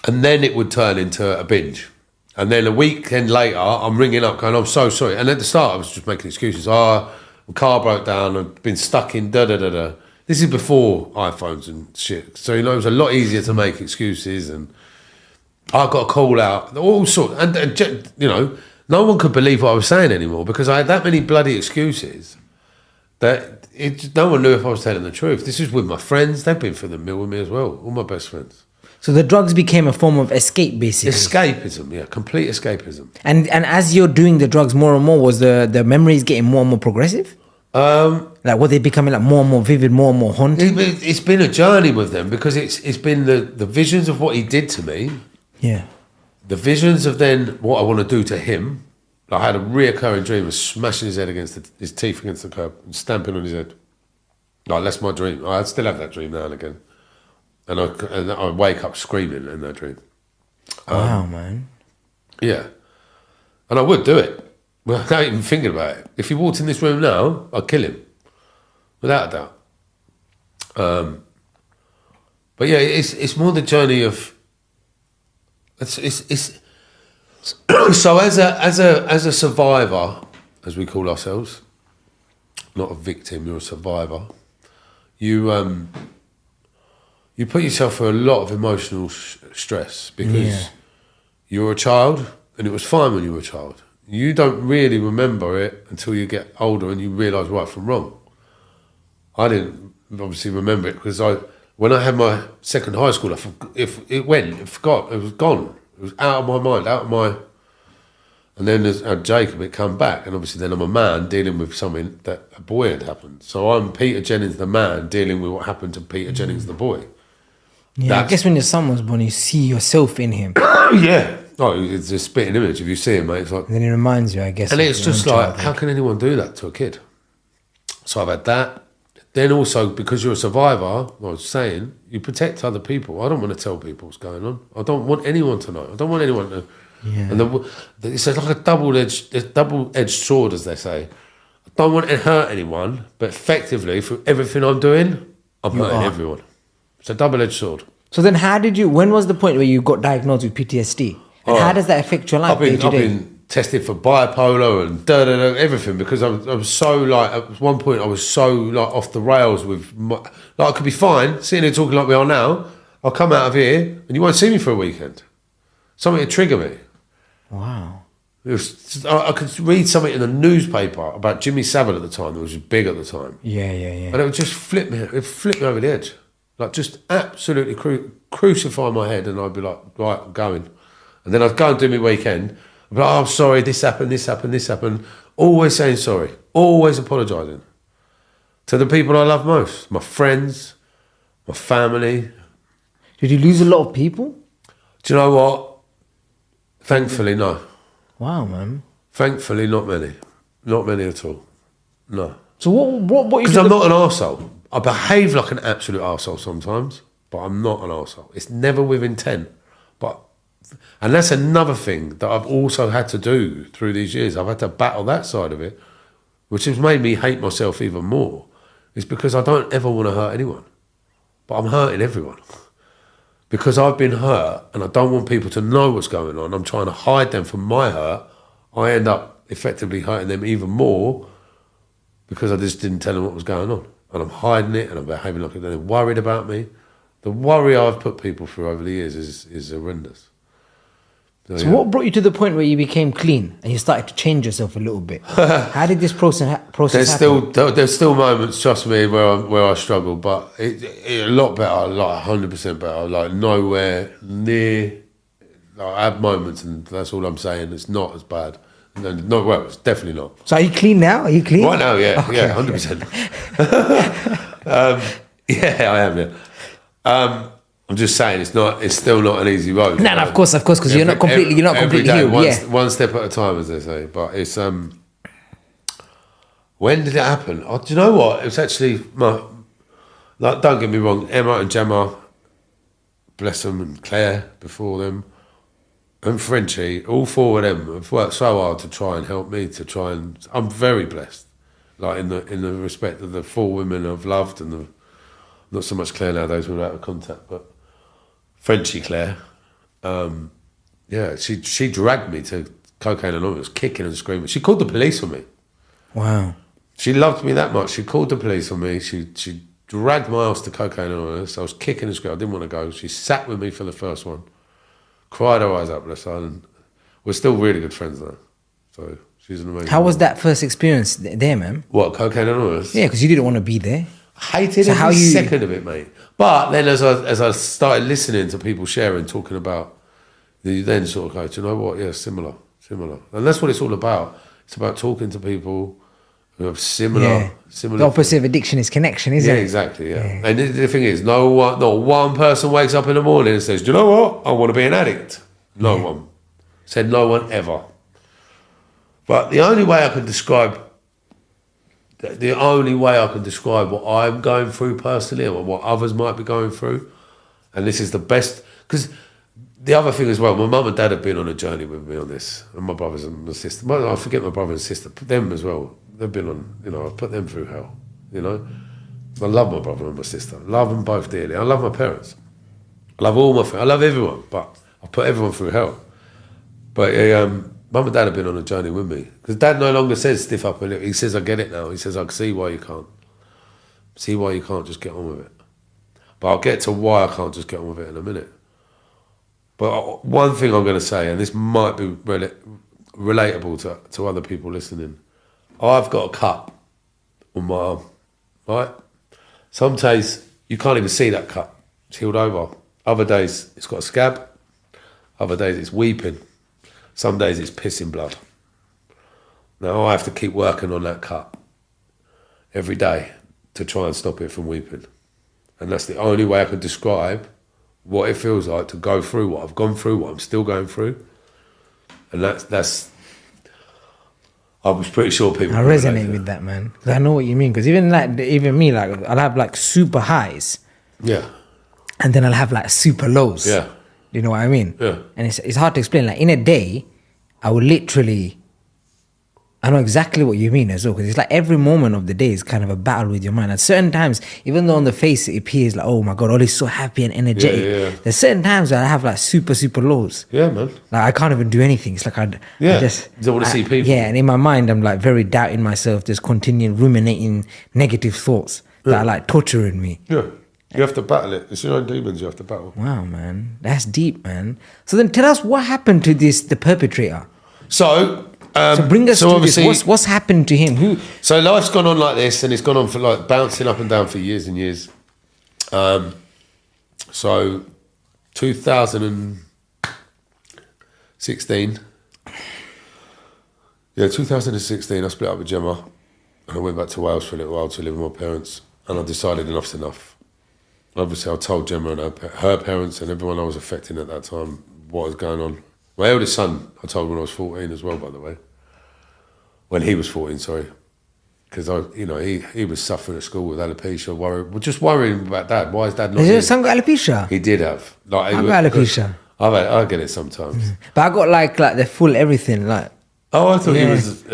And then it would turn into a binge. And then a weekend later, I'm ringing up going, I'm so sorry. And at the start, I was just making excuses. My car broke down, I've been stuck in da-da-da-da. This is before iPhones and shit. So, it was a lot easier to make excuses, and I got a call out, all sorts. And no one could believe what I was saying anymore because I had that many bloody excuses. No one knew if I was telling the truth. This is with my friends. They've been through the mill with me as well. All my best friends. So the drugs became a form of escape, basically. Escapism, yeah, complete escapism. And as you're doing the drugs more and more, was the memories getting more and more progressive? Like, were they becoming like more and more vivid, more and more haunting? It's been a journey with them because it's been the visions of what he did to me. Yeah. The visions of then what I want to do to him. I had a reoccurring dream of smashing his head his teeth against the curb and stamping on his head. Like, that's my dream. I still have that dream now and again. And I wake up screaming in that dream. Wow, man. Yeah. And I would do it. Without even thinking about it. If he walked in this room now, I'd kill him. Without a doubt. But yeah, it's more the journey of... So as a survivor, as we call ourselves, not a victim, you're a survivor. You put yourself through a lot of emotional stress because you're a child, and it was fine when you were a child. You don't really remember it until you get older and you realise right from wrong. I didn't obviously remember it because when I had my second high school, it forgot, it was gone. It was out of my mind, and then as Jacob, it come back, and obviously then I'm a man dealing with something that a boy had happened. So I'm Peter Jennings, the man, dealing with what happened to Peter Jennings, the boy. Yeah, I guess when your son was born, you see yourself in him. Yeah. Oh, it's a spitting image. If you see him, mate, it's like... And then it reminds you, I guess. And it's just like, how can anyone do that to a kid? So I've had that. Then also, because you're a survivor, I was saying, you protect other people. I don't want to tell people what's going on. I don't want anyone to know. I don't want anyone to... Yeah. And it's like a double-edged sword, as they say. I don't want to hurt anyone, but effectively, for everything I'm doing, I'm hurting everyone. It's a double-edged sword. So then when was the point where you got diagnosed with PTSD? And how does that affect your life day to day? I've been tested for bipolar and everything because I was so like, at one point I was so like off the rails with, like I could be fine, sitting here talking like we are now, I'll come out of here and you won't see me for a weekend. Something to trigger me. Wow. I could read something in the newspaper about Jimmy Savile at the time that was big at the time. Yeah. And it would just flip me over the edge. Like just absolutely crucify my head and I'd be like, right, I'm going. And then I'd go and do my weekend. I'd be like, oh, I'm sorry, this happened. Always saying sorry. Always apologising. To the people I love most. My friends, my family. Did you lose a lot of people? Do you know what? Thankfully, no. Wow, man. Thankfully, not many. Not many at all. No. So what Because I'm not an arsehole. I behave like an absolute arsehole sometimes, but I'm not an arsehole. It's never with intent. And that's another thing that I've also had to do through these years. I've had to battle that side of it, which has made me hate myself even more. It's because I don't ever want to hurt anyone, but I'm hurting everyone. Because I've been hurt and I don't want people to know what's going on. I'm trying to hide them from my hurt. I end up effectively hurting them even more because I just didn't tell them what was going on. And I'm hiding it and I'm behaving like they're worried about me. The worry I've put people through over the years is horrendous. So what brought you to the point where you became clean and you started to change yourself a little bit? How did this process happen? There's still moments, trust me, where I struggle, but it a lot better, like 100% better, like nowhere near. Like, I have moments, and that's all I'm saying. It's not as bad. No, well, it's definitely not. So are you clean now? Are you clean? Right now, yeah, okay, yeah, 100%. Yeah, I am. Yeah. I'm just saying it's still not an easy road. No, of course, because you're not completely healed. One step at a time, as they say. But it's when did it happen? Oh, do you know what? It was actually don't get me wrong, Emma and Gemma, bless them, and Claire before them, and Frenchie, all four of them have worked so hard to try and help me. I'm very blessed, like in the respect of the four women I've loved and not so much Claire nowadays, we're out of contact, but Frenchie Claire, she dragged me to Cocaine Anonymous, kicking and screaming. She called the police on me. Wow. She loved me that much. She called the police on me. She dragged my ass to Cocaine Anonymous. I was kicking and screaming. I didn't want to go. She sat with me for the first one, cried her eyes up, bless her, and we're still really good friends now. So She's an amazing How was woman. that first experience there, man? What, Cocaine Anonymous? Yeah, because you didn't want to be there. Hated So every how you- second of it, mate. But then as I started listening to people sharing, talking about, you then sort of go, do you know what? Yeah, similar. And that's what it's all about. It's about talking to people who have similar. The opposite of addiction is connection, isn't Yeah, it? exactly. Yeah. And the thing is, not one person wakes up in the morning and says, do you know what? I want to be an addict. No one. Said no one ever. But the only way I can describe what I'm going through personally and what others might be going through, and this is the best, because the other thing as well, my mum and dad have been on a journey with me on this, and my brothers and my sister. I forget my brother and sister, but them as well. They've been on, I've put them through hell, I love my brother and my sister. I love them both dearly. I love my parents. I love all my friends. I love everyone, but I put everyone through hell. But mum and dad have been on a journey with me. Because dad no longer says stiff up a little. He says, I get it now. He says, I can see why you can't. See why you can't just get on with it. But I'll get to why I can't just get on with it in a minute. But one thing I'm going to say, and this might be relatable to other people listening. I've got a cut on my arm, right? Some days you can't even see that cut. It's healed over. Other days it's got a scab. Other days it's weeping. Some days it's pissing blood. Now I have to keep working on that cut every day to try and stop it from weeping. And that's the only way I can describe what it feels like to go through what I've gone through, what I'm still going through. And that's I was pretty sure people I resonate with that, man. 'Cause I know what you mean. Because even me, I'll have like super highs. Yeah. And then I'll have like super lows. Yeah. You know what I mean? Yeah. And it's hard to explain. Like in a day, I will literally, I know exactly what you mean as well. Because it's like every moment of the day is kind of a battle with your mind. At certain times, even though on the face it appears like, oh my God, Ollie's so happy and energetic. Yeah. There's certain times where I have like super, super lows. Yeah, man. Like I can't even do anything. It's like I just You don't want to see people. Yeah, and in my mind I'm like very doubting myself, just continuing ruminating negative thoughts that are like torturing me. Yeah. You have to battle it. It's your own demons you have to battle. Wow, man. That's deep, man. So then tell us what happened to the perpetrator. So Bring us to this. obviously, What's happened to him? So life's gone on like this, and it's gone on for like bouncing up and down for years and years. So 2016. Yeah, 2016, I split up with Gemma, and I went back to Wales for a little while to live with my parents, and I decided enough's enough. Obviously, I told Gemma and her parents and everyone I was affecting at that time what was going on. My eldest son, I told when I was 14 as well, by the way. When he was 14, sorry. Because he was suffering at school with alopecia, worrying about dad. Why is dad not Is here? your son got alopecia? He did have. Like, I've got alopecia. I get it sometimes. But I got like the full everything. Like Oh, I thought he was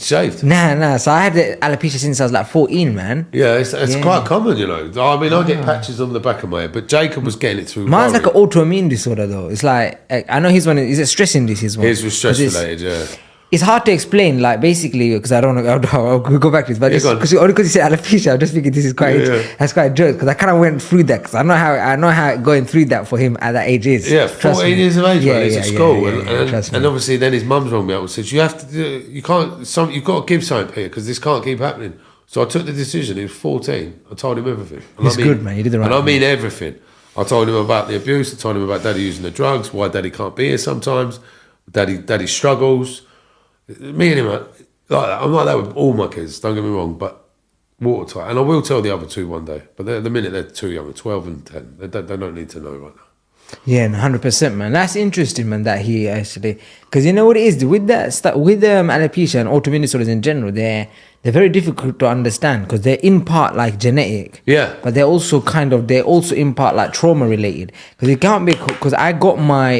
shaved. Nah. So I had the alopecia since I was like 14, man. Yeah, it's quite common, I mean, I get patches on the back of my head, but Jacob was getting it through. Mine's like an autoimmune disorder though. It's like I know his one is it stress induced his one. His was stress related, yeah. It's hard to explain, like basically, because I don't know. I'll go back to this, but because you said alopecia, I'm just thinking this is quite that's quite a joke because I kind of went through that because I know how going through that for him at that age is. Yeah, 14 years of age, man. He's at school, and obviously then his mum's rung me up and said, "You have to do. You can't. You've got to give something here because this can't keep happening." So I took the decision. He was 14. I told him everything. It's good, man. You did the right thing. And I mean everything. I told him about the abuse. I told him about Daddy using the drugs. Why Daddy can't be here sometimes. Daddy struggles. Me and him, I'm like that with all my kids, don't get me wrong, but watertight. And I will tell the other two one day, but at the minute they're too young, 12 and 10. They don't need to know right now. Yeah, 100%, man. That's interesting, man, that he actually... Because you know what it is? With that stuff, with alopecia and autoimmune disorders in general, they're very difficult to understand because they're in part like genetic. Yeah. But they're also in part like trauma related. Because it can't be... Because I got my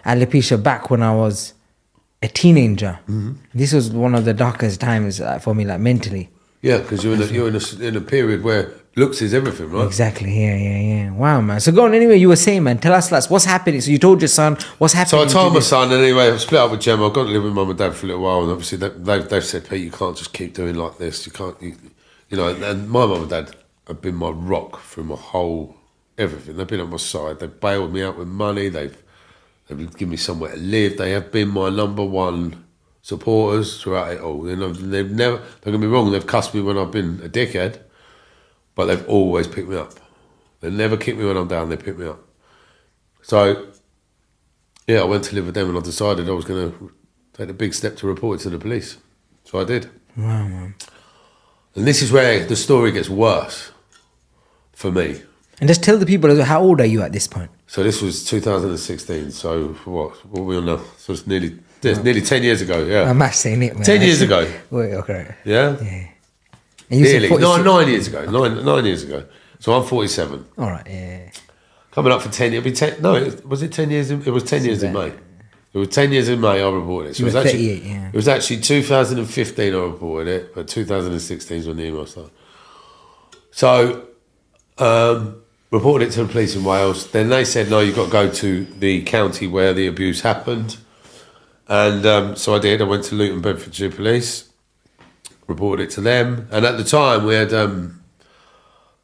alopecia back when I was a teenager. Mm-hmm. This was one of the darkest times for me, like mentally. Yeah, because you're in a period where looks is everything, right? Exactly. Yeah. Wow, man. So go on. Anyway, you were saying, man. Tell us, what's happening. So you told your son what's happening. So I told my son, and anyway, I split up with Gemma. I've got to live with mum and dad for a little while, and obviously they've said, "Pete, you can't just keep doing like this. You can't, And my mum and dad have been my rock through my whole everything. They've been on my side. They've bailed me out with money. They've given me somewhere to live. They have been my number one supporters throughout it all. They've never, don't get me wrong, they've cussed me when I've been a dickhead, but they've always picked me up. They never kick me when I'm down, they pick me up. So, yeah, I went to live with them and I decided I was going to take the big step to report it to the police. So I did. Wow, man. And this is where the story gets worse for me. And just tell the people, how old are you at this point? So this was 2016. So what are we on now? So it's nearly 10 years ago, yeah. I'm saying it, man. 10 years ago. Wait, okay. Yeah? Yeah. And you said Nearly. 46. 9 years ago. 9 years ago. So I'm 47. All right, yeah. Coming up for 10 years. Was it 10 years? It was 10 years in May. It was 10 years in May I reported it. So You it were was actually, 38, yeah. It was actually 2015 I reported it, but 2016 is when the email started. So, reported it to the police in Wales. Then they said, no, you've got to go to the county where the abuse happened. And so I did. I went to Luton, Bedfordshire Police, reported it to them. And at the time, we had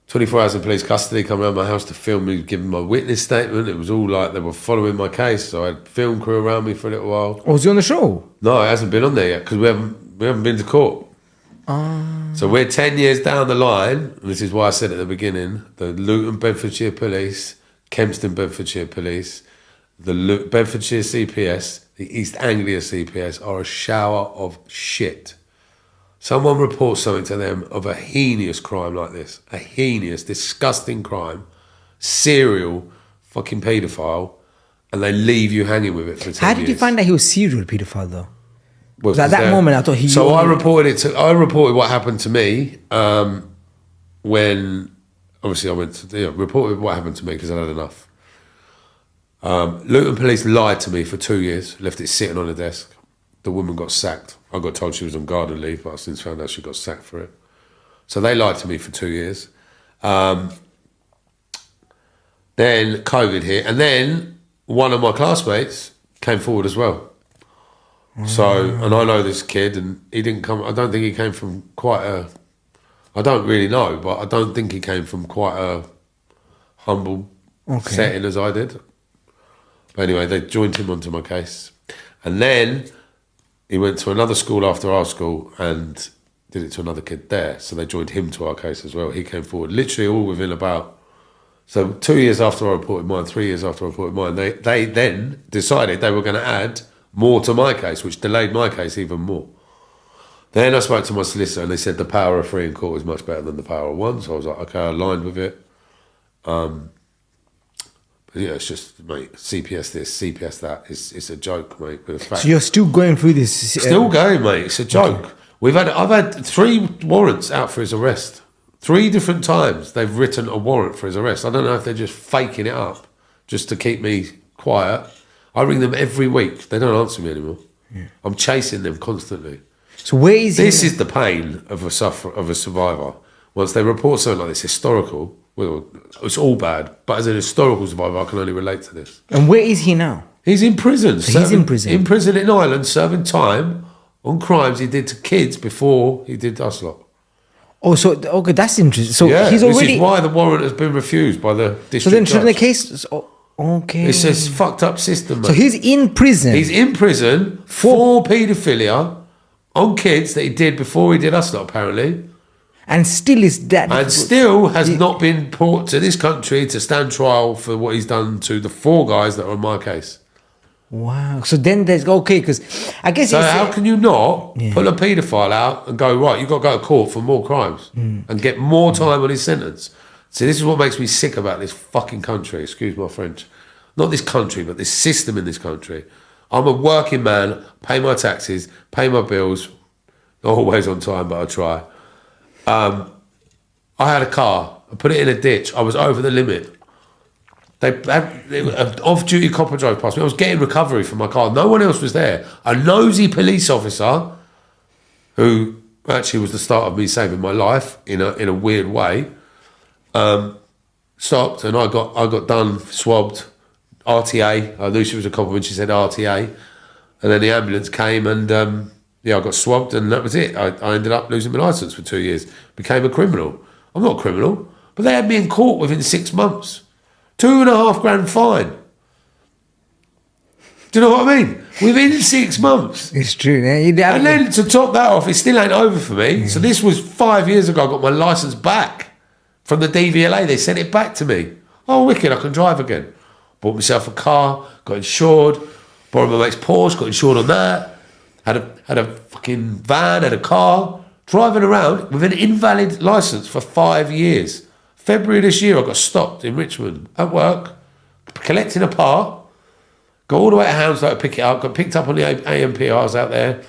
24 hours in police custody, come around my house to film me giving my witness statement. It was all like they were following my case. So I had film crew around me for a little while. Oh, was he on the show? No, it hasn't been on there yet because we haven't been to court. So we're 10 years down the line, and this is why I said at the beginning, the Luton Bedfordshire Police, Kempston Bedfordshire Police, the Bedfordshire CPS, the East Anglia CPS are a shower of shit. Someone reports something to them of a heinous crime like this, a heinous, disgusting crime, serial fucking paedophile, and they leave you hanging with it for 10 years. How did you find out he was serial paedophile though? Well, At that moment, I thought he. So I reported what happened to me when, obviously, I went to reported what happened to me because I had enough. Luton Police lied to me for 2 years, left it sitting on a desk. The woman got sacked. I got told she was on garden leave, but I since found out she got sacked for it. So they lied to me for 2 years. Then COVID hit, and then one of my classmates came forward as well. So, and I know this kid, and he didn't come. I don't think he came from quite a. I don't really know, but I don't think he came from quite a humble setting as I did. But anyway, they joined him onto my case, and then he went to another school after our school and did it to another kid there. So they joined him to our case as well. He came forward, literally all within about. So 2 years after I reported mine, 3 years after I reported mine, they then decided they were going to add more to my case, which delayed my case even more. Then I spoke to my solicitor and they said the power of 3 in court is much better than the power of 1. So I was like, okay, I aligned with it. But yeah, it's just, mate, CPS this, CPS that. It's a joke, mate. So you're still going through this? Still going, mate. It's a joke. Okay. I've had 3 warrants out for his arrest. 3 different times they've written a warrant for his arrest. I don't know if they're just faking it up just to keep me quiet. I ring them every week. They don't answer me anymore. Yeah. I'm chasing them constantly. So where is this? Is the pain of a survivor. Once they report something like this, historical. Well, it's all bad. But as an historical survivor, I can only relate to this. And where is he now? He's in prison. So he's in prison. In prison in Ireland, serving time on crimes he did to kids before he did us lot. Oh, so okay, that's interesting. So yeah, he's already. This is why the warrant has been refused by the district. So then, judge. the case. Okay. It's a fucked up system, mate. So he's in prison. He's in prison for paedophilia on kids that he did before he did us lot, apparently. And still is that. And still has not been brought to this country to stand trial for what he's done to the 4 guys that are on my case. Wow. So then there's, okay, because I guess so how can you not pull a paedophile out and go, right, you've got to go to court for more crimes and get more time on his sentence? See, this is what makes me sick about this fucking country, excuse my French. Not this country, but this system in this country. I'm a working man, pay my taxes, pay my bills, not always on time, but I try. I had a car, I put it in a ditch, I was over the limit. An off-duty copper drove past me, I was getting recovery from my car, no one else was there. A nosy police officer, who actually was the start of me saving my life in a weird way, stopped and I got done, swabbed, RTA. I knew she was a copper when she said RTA, and then the ambulance came and I got swabbed and that was it. I ended up losing my licence for 2 years, became a criminal. I'm not a criminal, but they had me in court within 6 months. $2.5 grand fine. Do you know what I mean? Within 6 months. It's true. Yeah, And then to top that off, it still ain't over for me. So this was 5 years ago. I got my licence back from the DVLA. They sent it back to me. Oh, wicked, I can drive again. Bought myself a car, got insured. Borrowed my mate's Porsche, got insured on that. Had a fucking van, had a car. Driving around with an invalid licence for 5 years. February this year, I got stopped in Richmond at work, collecting a part. Go all the way to Hounslow to pick it up. Got picked up on the AMPRs out there.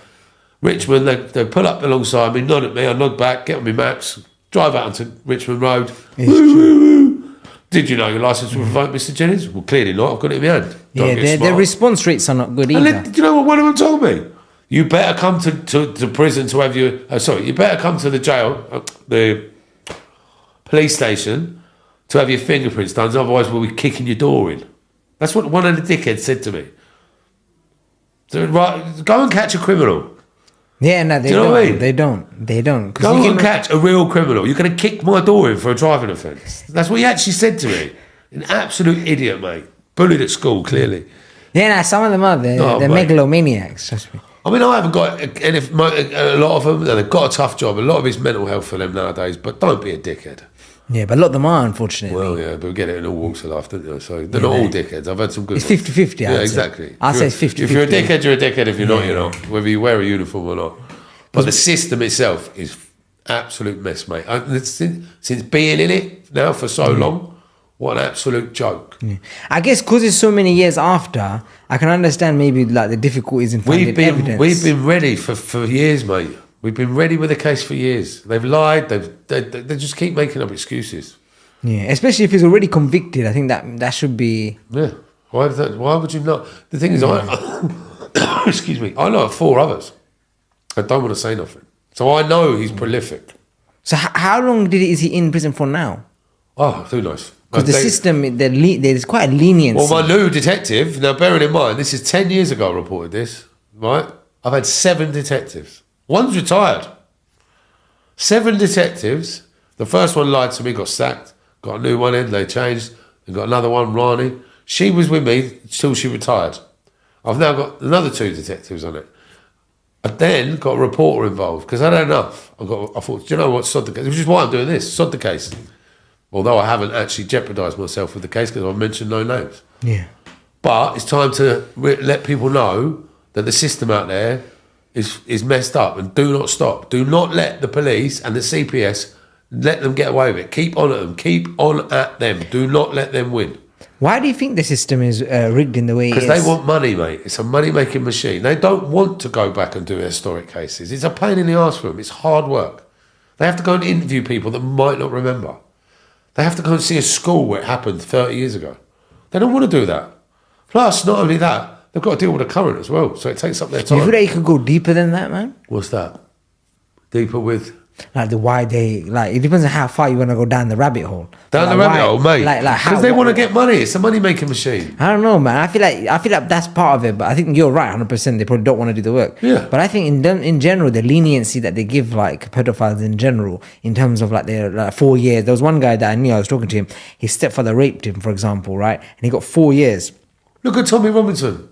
Richmond, they pull up alongside me, nod at me. I nod back, get on my maps, drive out onto Richmond Road. Did you know your licence was revoked, Mr. Jennings? Well, clearly not. I've got it in my hand. Their response rates are not good either. And then, do you know what one of them told me? You better come to prison to have your... you better come to the jail, the police station, to have your fingerprints done, otherwise we'll be kicking your door in. That's what one of the dickheads said to me. So, right, go and catch a criminal. Yeah, no, they Do you know don't. what I mean? They don't. Go and catch a real criminal. You're going to kick my door in for a driving offence. That's what he actually said to me. An absolute idiot, mate. Bullied at school, clearly. Yeah, no, some of them are. They're megalomaniacs, trust me. I mean, I haven't got a lot of them. They've got a tough job. A lot of it's mental health for them nowadays. But don't be a dickhead. Yeah, but a lot of them are, unfortunately. Well, yeah, but we get it in all walks of life, don't you? So they're not all dickheads. I've had some good It's ones. 50-50, Yeah, exactly. I'll say it's 50-50. If you're a dickhead, you're a dickhead. If you're not, you're not. Whether you wear a uniform or not. But the system itself is absolute mess, mate. Since being in it now for so long, what an absolute joke. Yeah. I guess because it's so many years after, I can understand maybe like the difficulties in finding evidence. We've been ready for years, mate. We've been ready with the case for years. They've lied. They just keep making up excuses. Yeah, especially if he's already convicted. I think that should be. Yeah. Why would you not? The thing is, excuse me, I know of 4 others. I don't want to say nothing. So I know he's prolific. So how long is he in prison for now? Oh, who knows? Because the system, there's quite a leniency. Well, my new detective, now bearing in mind, this is 10 years ago I reported this, right? I've had 7 detectives. One's retired. 7 detectives. The first one lied to me, got sacked. Got a new one in, they changed. And got another one, Rani. She was with me till she retired. I've now got another 2 detectives on it. I then got a reporter involved because I had enough. I thought, do you know what, sod the case, which is why I'm doing this, sod the case. Although I haven't actually jeopardised myself with the case because I've mentioned no names. Yeah. But it's time to let people know that the system out there is messed up, and do not stop. Do not let the police and the CPS let them get away with it. Keep on at them. Keep on at them. Do not let them win. Why do you think the system is rigged in the way it is? Because they want money, mate. It's a money-making machine. They don't want to go back and do historic cases. It's a pain in the arse for them. It's hard work. They have to go and interview people that might not remember. They have to go and see a school where it happened 30 years ago. They don't want to do that. Plus, not only that, they've got to deal with the current as well. So it takes up their time. You feel like you could go deeper than that, man? What's that? Deeper with? Like the why they, like, it depends on how far you want to go down the rabbit hole. Down the rabbit hole, mate. Because they want to get money. It's a money-making machine. I don't know, man. I feel like that's part of it, but I think you're right, 100%. They probably don't want to do the work. Yeah. But I think in general, the leniency that they give like pedophiles in general, in terms of like their 4 years. There was one guy that I knew, I was talking to him. His stepfather raped him, for example, right? And he got 4 years. Look at Tommy Robinson.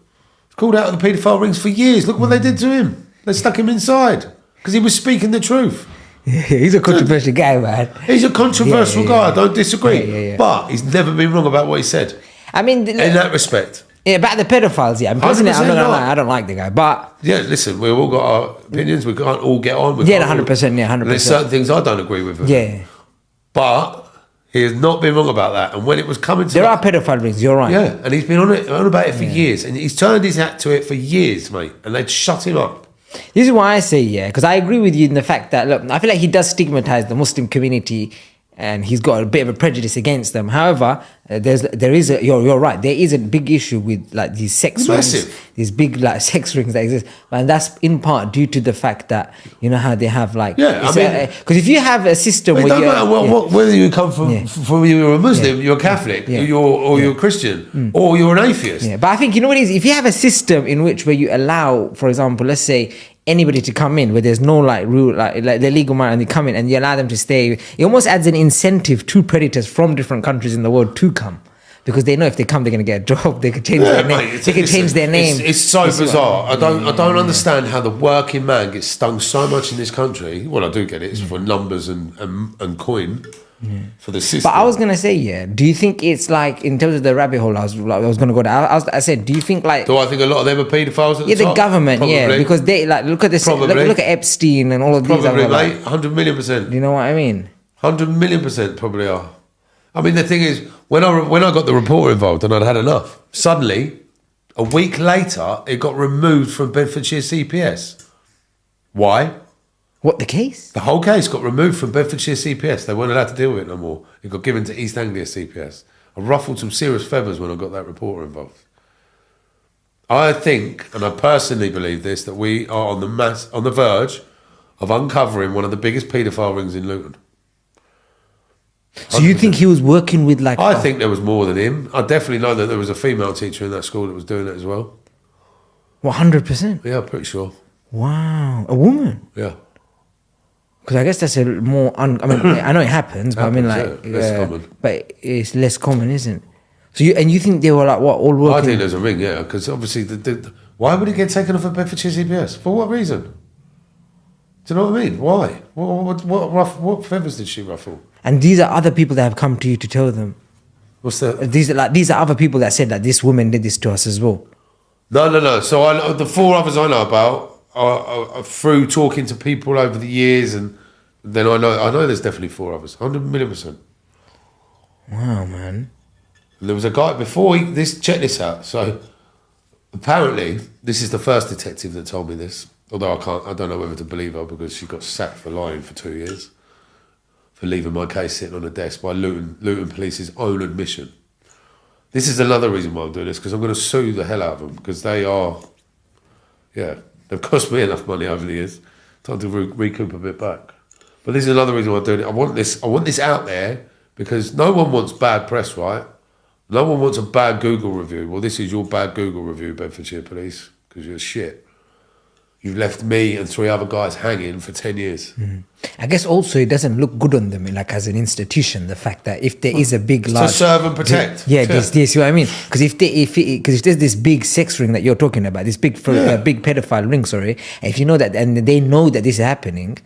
He's called out of the paedophile rings for years. Look what they did to him. They stuck him inside because he was speaking the truth. Yeah, he's a controversial guy, man. He's a controversial guy. I don't disagree. Yeah. But he's never been wrong about what he said. I mean, in that respect. Yeah, about the pedophiles, yeah. Personally, I'm not gonna lie, I don't like the guy, but yeah, listen, we've all got our opinions. We can't all get on with. Yeah, 100%. Yeah, 100%. There's certain things I don't agree with. Yeah, but he has not been wrong about that. And when it was coming to there are pedophile rings. You're right. Yeah, and he's been on about it for years, and he's turned his hat to it for years, mate. And they'd shut him up. This is why I say, yeah, because I agree with you in the fact that, look, I feel like he does stigmatize the Muslim community and he's got a bit of a prejudice against them. However, you're right, there is a big issue with like these sex rings, these big like sex rings that exist, and that's in part due to the fact that you know how they have like because if you have a system where it doesn't matter whether you come from you're a Muslim, you're a Catholic, you're a Christian, or you're an atheist. Yeah, but I think you know what it is. If you have a system in which where you allow, for example, let's say anybody to come in where there's no like rule, like the legal man, and they come in and you allow them to stay, it almost adds an incentive to predators from different countries in the world to come. because they know if they come, they're going to get a job. They could change their name. They can change their name. It's so bizarre. I don't understand how the working man gets stung so much in this country. Well, I do get it. It's for numbers and coin for the system. But I was going to say, yeah, do you think it's like, in terms of the rabbit hole, I was going to go down. I said, do you think like... Do I think a lot of them are paedophiles at the top? The government, Probably. yeah, because they, like, look at this, look at Epstein and all of these. Probably, other, mate, 100 million %. Do you know what I mean? 100 million % probably are. I mean, the thing is, when I got the reporter involved and I'd had enough, suddenly, a week later, it got removed from Bedfordshire CPS. Why? What, the case? The whole case got removed from Bedfordshire CPS. They weren't allowed to deal with it no more. It got given to East Anglia CPS. I ruffled some serious feathers when I got that reporter involved. I think, and I personally believe this, that we are on the verge of uncovering one of the biggest paedophile rings in Luton. So you think he was working with like... I think there was more than him. I definitely know that there was a female teacher in that school that was doing it as well. 100%? Yeah, I'm pretty sure. Wow. A woman? Yeah. Because I guess that's a more... I mean, I know it happens, but I mean like... Yeah, less common. But it's less common, isn't it? So you think they were like, what, all working... I think there's a ring, yeah, because obviously... why would he get taken off of Bedfordshire CPS? For what reason? Do you know what I mean? Why? What feathers did she ruffle? And these are other people that have come to you to tell them. What's that? These are other people that said that this woman did this to us as well. No. So the 4 others I know about are through talking to people over the years, and then I know there's definitely 4 others, 100 million %. Wow, man. And there was a guy before check this out. So apparently this is the first detective that told me this. Although I don't know whether to believe her because she got sacked for lying for 2 years. For leaving my case sitting on a desk by Luton Police's own admission. This is another reason why I'm doing this, because I'm going to sue the hell out of them, because they've cost me enough money over the years. Time to recoup a bit back. But this is another reason why I'm doing it. I want this out there, because no one wants bad press, right? No one wants a bad Google review. Well, this is your bad Google review, Bedfordshire Police, because you're shit. You've left me and 3 other guys hanging for 10 years. Mm. I guess also it doesn't look good on them, like as an institution, the fact that if there is a big, large... To serve and protect. This what I mean? Because if there's this big sex ring that you're talking about, this big pedophile ring, sorry, and if you know that, and they know that this is happening,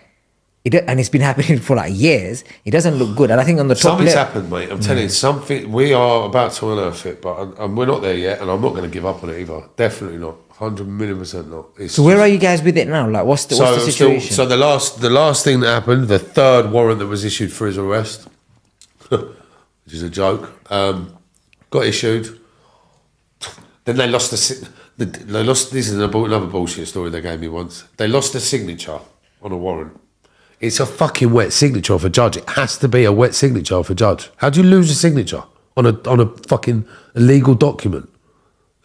and it's been happening for like years, it doesn't look good. And I think on the top something's happened, mate. I'm telling you, something. We are about to unearth it, but we're not there yet, and I'm not going to give up on it either. Definitely not. 100 million % not. So where are you guys with it now? Like, what's the situation? So the last thing that happened, the 3rd warrant that was issued for his arrest, which is a joke, got issued. Then they lost they lost. This is another bullshit story they gave me once. They lost a signature on a warrant. It's a fucking wet signature for a judge. It has to be a wet signature for a judge. How do you lose a signature on a fucking illegal document?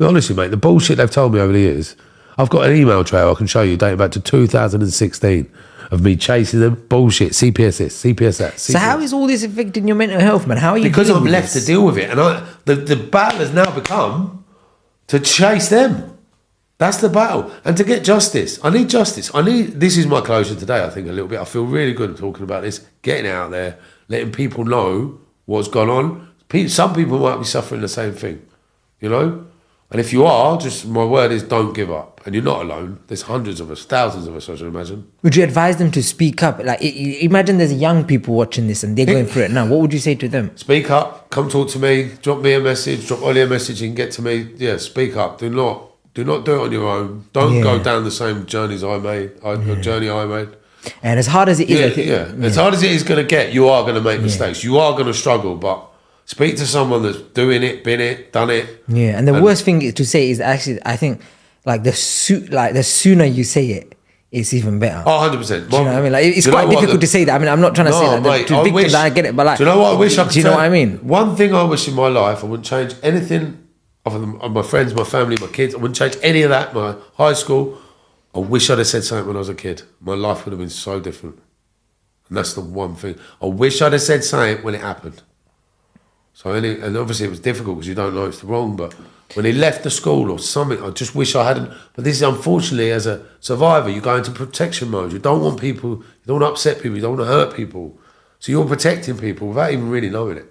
Honestly, mate, the bullshit they've told me over the years. I've got an email trail I can show you dating back to 2016 of me chasing them. Bullshit, CPS this, CPS that. CPS. So how is all this affecting your mental health, man? How are you Because I'm left this? to deal with it. And the battle has now become to chase them. That's the battle. And to get justice. I need justice. This is my closure today, I think, a little bit. I feel really good talking about this, getting it out there, letting people know what's gone on. Some people might be suffering the same thing, you know? And if you are, just my word is don't give up. And you're not alone. There's hundreds of us, thousands of us, I should imagine. Would you advise them to speak up? Like, imagine there's young people watching this and they're going through it now. What would you say to them? Speak up. Come talk to me. Drop me a message. Drop Ollie a message. You can get to me. Yeah, speak up. Do not do it on your own. Don't go down the same journeys I made. Journey I made. And as hard as it is, as hard as it is going to get, you are going to make mistakes. You are going to struggle, but speak to someone that's doing it, been it, done it. Yeah, and the worst thing to say is actually, I think, like the sooner you say it, it's even better. Oh, 100%. Do you know what I mean? Like, it's quite difficult to say that. I mean, I'm not trying to say that. Mate, to victims, I get it, but like... Do you know what I wish I could Do you know what I mean? One thing I wish in my life, I wouldn't change anything other than my friends, my family, my kids. I wouldn't change any of that. My high school, I wish I'd have said something when I was a kid. My life would have been so different. And that's the one thing. I wish I'd have said something when it happened. So, and obviously it was difficult because you don't know it's wrong, but when he left the school or something, I just wish I hadn't. But this is unfortunately, as a survivor, you go into protection mode. You don't want people, you don't want to upset people, you don't want to hurt people. So you're protecting people without even really knowing it.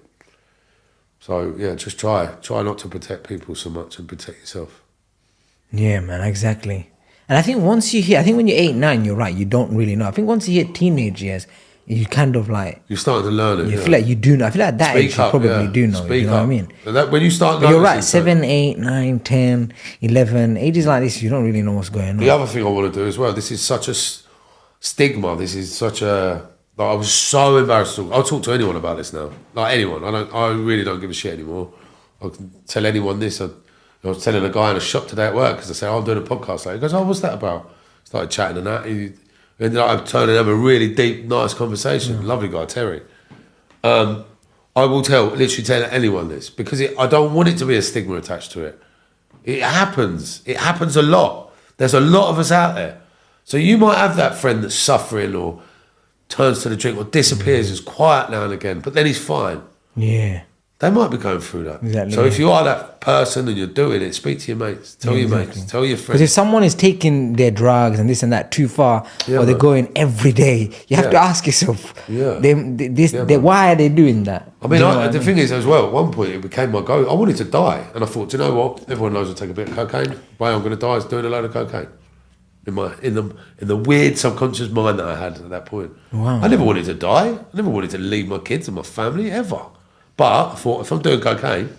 So yeah, just try not to protect people so much and protect yourself. Yeah, man, exactly. And I think once you hear, I think when you're 8, 9, you're right, you don't really know. I think once you hit teenage years, you kind of like... You're starting to learn it. You feel like you do know. I feel like at that age, you probably do know. You know what I mean? And that, when you start but you're right, 7, 8, 9, 10, 11, ages like this, you don't really know what's going on. The other thing I want to do as well, this is such a stigma. This is such a... Like, I was so embarrassed to talk. I'll talk to anyone about this now. Like anyone. I really don't give a shit anymore. I can tell anyone this. I was telling a guy in a shop today at work because I said, I'm doing a podcast. Like, he goes, oh, what's that about? Started chatting and that. He ended up turning up a really deep, nice conversation. Lovely guy, Terry. I will literally tell anyone this because I don't want it to be a stigma attached to it. It happens. It happens a lot. There's a lot of us out there. So you might have that friend that's suffering or turns to the drink or disappears, is quiet now and again, but then he's fine. Yeah. They might be going through that. Exactly. So if you are that person and you're doing it, speak to your mates, tell your mates, tell your friends. Because if someone is taking their drugs and this and that too far, or they're going every day, you have to ask yourself, why are they doing that? I mean, the thing is as well, at one point it became my goal. I wanted to die. And I thought, do you know what? Everyone knows I take a bit of cocaine. The way I'm going to die is doing a load of cocaine. In the weird subconscious mind that I had at that point. Wow. I never wanted to die. I never wanted to leave my kids and my family ever. But I thought if I'm doing cocaine,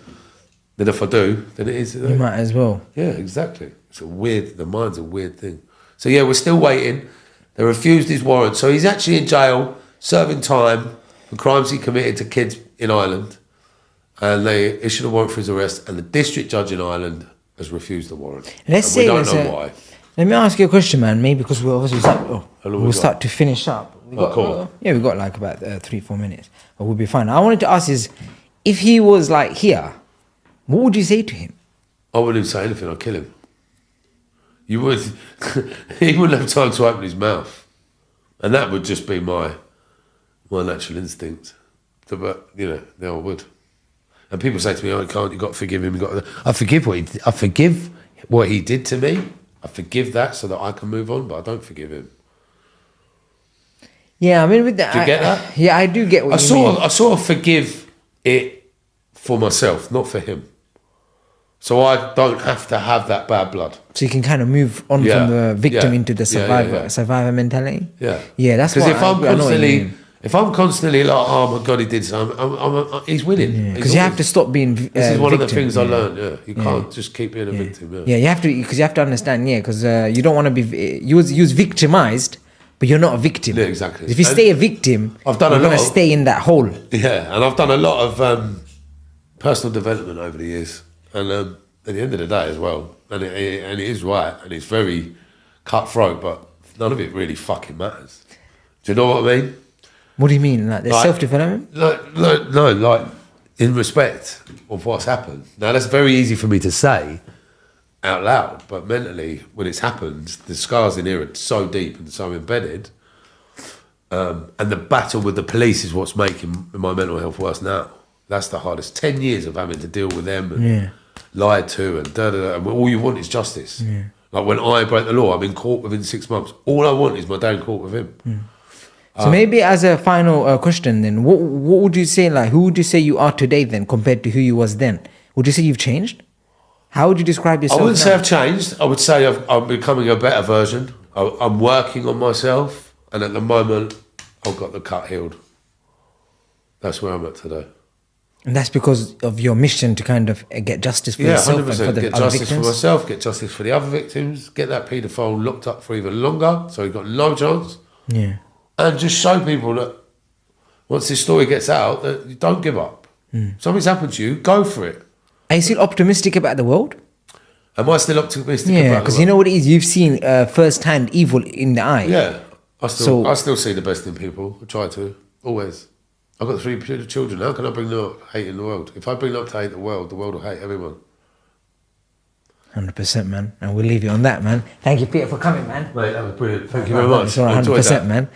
then if I do, then it is. You might as well. Yeah, exactly. It's a weird. The mind's a weird thing. So yeah, we're still waiting. They refused his warrant, so he's actually in jail serving time for crimes he committed to kids in Ireland, and they issued a warrant for his arrest. And the district judge in Ireland has refused the warrant. Let's say we don't know why. Let me ask you a question, man. Maybe because we'll start to finish up. We got like about 3-4 minutes, but we'll be fine. I wanted to ask is, if he was like here, what would you say to him? I wouldn't say anything. I'd kill him. You would. He wouldn't have time to open his mouth, and that would just be my natural instinct. But I would. And people say to me, "Oh, you can't. You got to forgive him. I forgive what he did. I forgive what he did to me. I forgive that so that I can move on, but I don't forgive him." Yeah, I mean, with that, do you get that? Yeah, I do get what you mean. I sort of forgive it for myself, not for him. So I don't have to have that bad blood. So you can kind of move on from the victim into the survivor mentality. Yeah, yeah, that's because why if I'm constantly like, oh my God, he did something, he's winning. Because you have to stop being this is one of the things I learned, you can't just keep being a victim. Yeah, you have to, because you have to understand, because you don't want to be, you was victimized, but you're not a victim. Yeah, exactly. If you stay a victim, you're going to stay in that hole. Yeah, and I've done a lot of personal development over the years. And at the end of the day as well, and it is right, and it's very cutthroat, but none of it really fucking matters. Do you know what I mean? What do you mean? Like there's self-development? No, like in respect of what's happened. Now that's very easy for me to say out loud, but mentally, when it's happened, the scars in here are so deep and so embedded. And the battle with the police is what's making my mental health worse now. That's the hardest. 10 years of having to deal with them and lied to and da-da-da. And all you want is justice. Yeah. Like when I break the law, I'm in court within 6 months. All I want is my day in court with him. Mm. So maybe as a final question then, what would you say, like, who would you say you are today then compared to who you was then? Would you say you've changed? How would you describe yourself? I wouldn't say I've changed. I would say I'm becoming a better version. I'm working on myself, and at the moment, I've got the cut healed. That's where I'm at today. And that's because of your mission to kind of get justice for yourself 100%. And for the get other justice victims? for myself, get justice for the other victims, get that paedophile locked up for even longer, so he's got no chance. Yeah. And just show people that once this story gets out, that you don't give up. Something's happened to you, go for it. Are you still optimistic about the world? Am I still optimistic about the world? Yeah, because you know what it is? You've seen first-hand evil in the eye. Yeah. I still see the best in people. I try to, always. I've got 3 children. How can I bring them up hating the world? If I bring them up to hate the world will hate everyone. 100%, man. And we'll leave you on that, man. Thank you, Peter, for coming, man. Mate, that was brilliant. Thank you very much. 100%, man.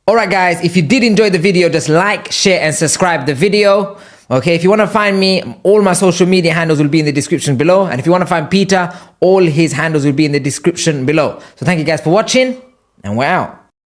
All right, guys, if you did enjoy the video, just like, share, and subscribe the video. Okay, if you want to find me, all my social media handles will be in the description below. And if you want to find Peter, all his handles will be in the description below. So thank you guys for watching, and we're out.